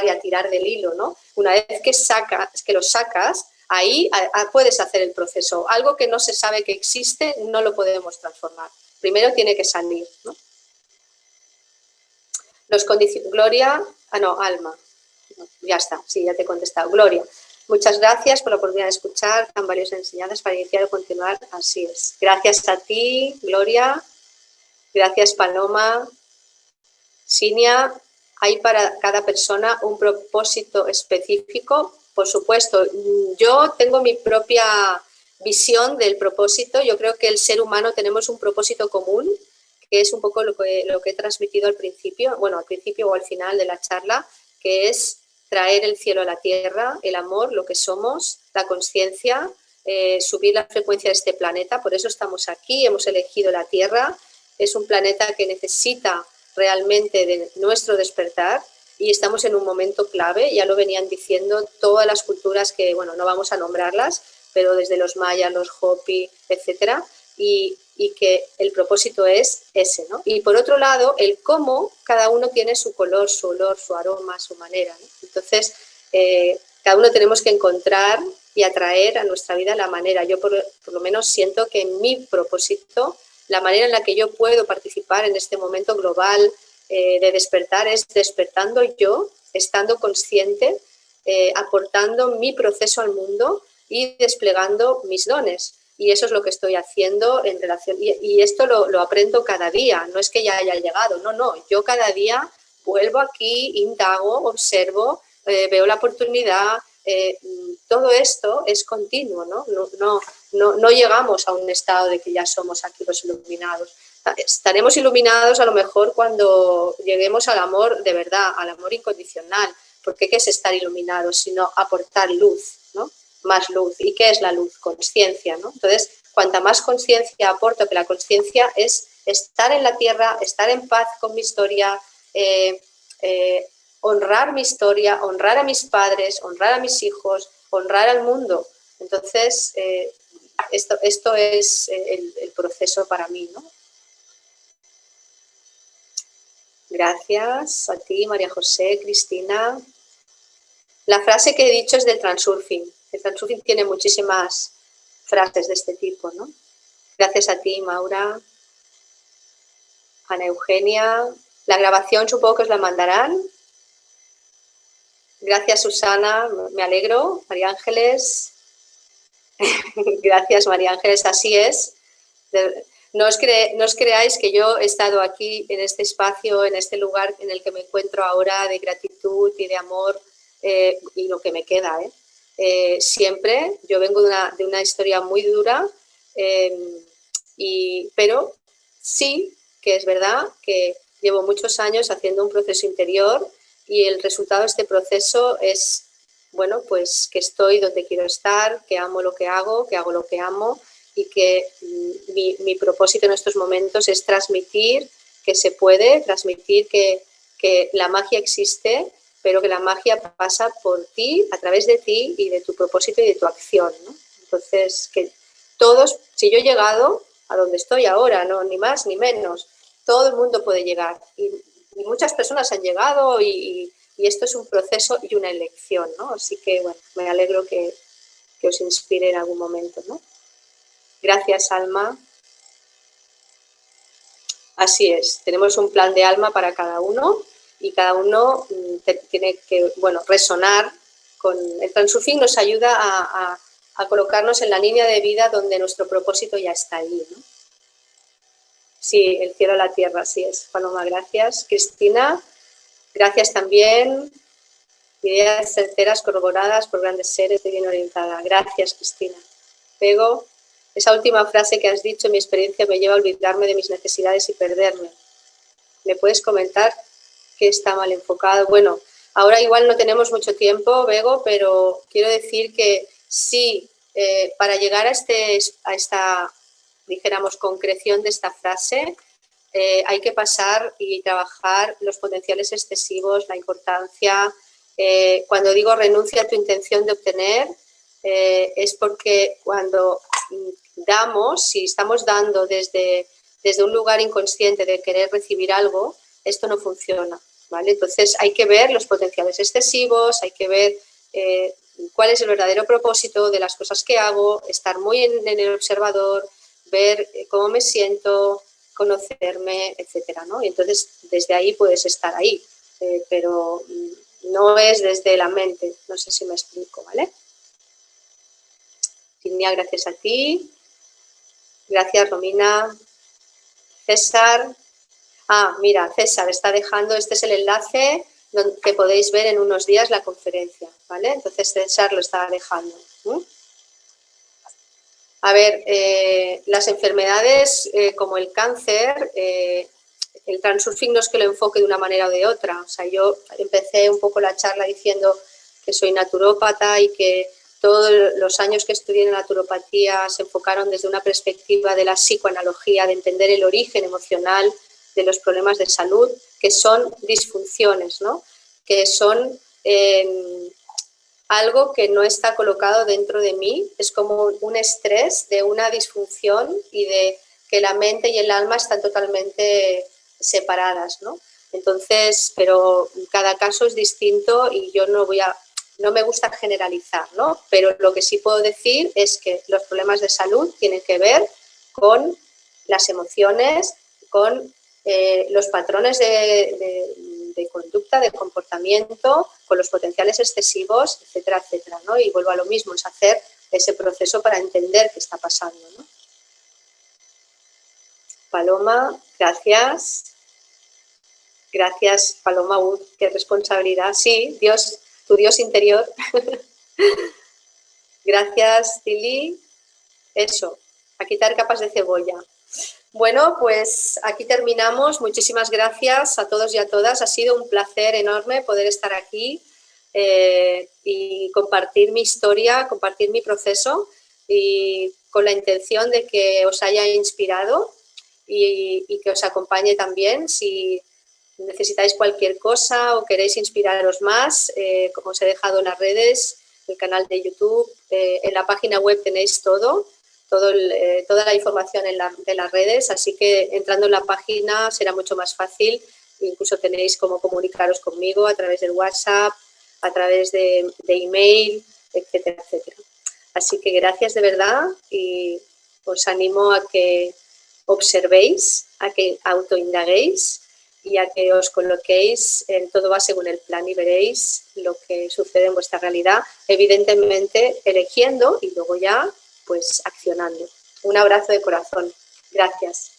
y a tirar del hilo, ¿no? Una vez que lo sacas, ahí puedes hacer el proceso. Algo que no se sabe que existe, no lo podemos transformar. Primero tiene que salir, ¿no? Gloria, Alma. Ya está, sí, ya te he contestado. Gloria, muchas gracias por la oportunidad de escuchar tan valiosas enseñanzas para iniciar o continuar. Así es. Gracias a ti, Gloria. Gracias, Paloma. Sinia, ¿hay para cada persona un propósito específico? Por supuesto, yo tengo mi propia visión del propósito. Yo creo que el ser humano tenemos un propósito común, que es un poco lo que he transmitido al principio, bueno, al principio o al final de la charla, que es traer el cielo a la tierra, el amor, lo que somos, la conciencia, subir la frecuencia de este planeta. Por eso estamos aquí, hemos elegido la Tierra. Es un planeta que necesita realmente de nuestro despertar y estamos en un momento clave. Ya lo venían diciendo todas las culturas que, bueno, no vamos a nombrarlas, pero desde los mayas, los hopi, etcétera, y que el propósito es ese, ¿no? Y por otro lado, el cómo cada uno tiene su color, su olor, su aroma, su manera, ¿no? Entonces, cada uno tenemos que encontrar y atraer a nuestra vida la manera. Yo por lo menos siento que en mi propósito, la manera en la que yo puedo participar en este momento global de despertar es despertando yo, estando consciente, aportando mi proceso al mundo y desplegando mis dones. Y eso es lo que estoy haciendo en relación, y esto lo aprendo cada día, no es que ya haya llegado, no, yo cada día vuelvo aquí, indago, observo, veo la oportunidad, todo esto es continuo, ¿no? No llegamos a un estado de que ya somos aquí los iluminados. Estaremos iluminados a lo mejor cuando lleguemos al amor de verdad, al amor incondicional, porque ¿qué es estar iluminados? Sino aportar luz, ¿no? Más luz. ¿Y qué es la luz? Conciencia, ¿no? Entonces, cuanta más conciencia aporto, que la conciencia es estar en la tierra, estar en paz con mi historia, honrar mi historia, honrar a mis padres, honrar a mis hijos, honrar al mundo. Entonces, esto es el proceso para mí, ¿no? Gracias a ti, María José, Cristina. La frase que he dicho es del transurfing. El transurfing tiene muchísimas frases de este tipo, ¿no? Gracias a ti, Maura, Ana Eugenia. La grabación supongo que os la mandarán. Gracias, Susana, me alegro. María Ángeles. Gracias, María Ángeles, así es. No os creáis que yo he estado aquí en este espacio, en este lugar en el que me encuentro ahora de gratitud y de amor, y lo que me queda. Siempre, yo vengo de una historia muy dura, pero sí que es verdad que llevo muchos años haciendo un proceso interior y el resultado de este proceso es, bueno, pues que estoy donde quiero estar, que amo lo que hago lo que amo, y que mi propósito en estos momentos es transmitir que se puede, transmitir que la magia existe, pero que la magia pasa por ti, a través de ti y de tu propósito y de tu acción, ¿no? Entonces, que todos, si yo he llegado a donde estoy ahora, no, ni más ni menos, todo el mundo puede llegar y muchas personas han llegado y esto es un proceso y una elección, ¿no? Así que, bueno, me alegro que os inspire en algún momento, ¿no? Gracias, Alma. Así es, tenemos un plan de alma para cada uno y cada uno tiene que, bueno, resonar con el transurfing. Nos ayuda a colocarnos en la línea de vida donde nuestro propósito ya está ahí, ¿no? Sí, el cielo a la tierra, así es. Paloma, gracias. Cristina, gracias también. Ideas certeras corroboradas por grandes seres de bien orientada. Gracias, Cristina. Pego. Esa última frase que has dicho, mi experiencia me lleva a olvidarme de mis necesidades y perderme. ¿Me puedes comentar qué está mal enfocado? Bueno, ahora igual no tenemos mucho tiempo, Bego, pero quiero decir que sí, para llegar a esta, dijéramos, concreción de esta frase, hay que pasar y trabajar los potenciales excesivos, la importancia. Cuando digo renuncia a tu intención de obtener, es porque cuando damos, si estamos dando desde un lugar inconsciente de querer recibir algo, esto no funciona, ¿vale? Entonces hay que ver los potenciales excesivos, hay que ver cuál es el verdadero propósito de las cosas que hago, estar muy en el observador, ver cómo me siento, conocerme, etcétera, ¿no? Y entonces desde ahí puedes estar ahí, pero no es desde la mente, no sé si me explico, ¿vale? Silvia, gracias a ti. Gracias, Romina. César. Ah, mira, César está dejando, este es el enlace que podéis ver en unos días la conferencia, ¿vale? Entonces César lo está dejando. A ver, las enfermedades como el cáncer, el transurfing no es que lo enfoque de una manera o de otra. O sea, yo empecé un poco la charla diciendo que soy naturópata y que todos los años que estudié en naturopatía se enfocaron desde una perspectiva de la psicoanalogía, de entender el origen emocional de los problemas de salud, que son disfunciones, ¿no? Que son algo que no está colocado dentro de mí, es como un estrés de una disfunción y de que la mente y el alma están totalmente separadas, ¿no? Entonces, pero cada caso es distinto y yo no me gusta generalizar, ¿no? Pero lo que sí puedo decir es que los problemas de salud tienen que ver con las emociones, con los patrones de conducta, de comportamiento, con los potenciales excesivos, etcétera, etcétera, ¿no? Y vuelvo a lo mismo, es hacer ese proceso para entender qué está pasando, ¿no? Paloma, gracias. Gracias, Paloma, qué responsabilidad. Sí, Dios, tu Dios interior. Gracias, Tili. Eso, a quitar capas de cebolla. Bueno, pues aquí terminamos. Muchísimas gracias a todos y a todas. Ha sido un placer enorme poder estar aquí y compartir mi historia, compartir mi proceso y con la intención de que os haya inspirado y que os acompañe también. Si necesitáis cualquier cosa o queréis inspiraros más, como os he dejado en las redes, el canal de YouTube, en la página web tenéis toda la información de las redes, así que entrando en la página será mucho más fácil, incluso tenéis cómo comunicaros conmigo a través del WhatsApp, a través de email, etcétera, etcétera. Así que gracias de verdad y os animo a que observéis, a que autoindaguéis y a que os coloquéis en todo va según el plan y veréis lo que sucede en vuestra realidad, evidentemente eligiendo y luego ya pues accionando. Un abrazo de corazón. Gracias.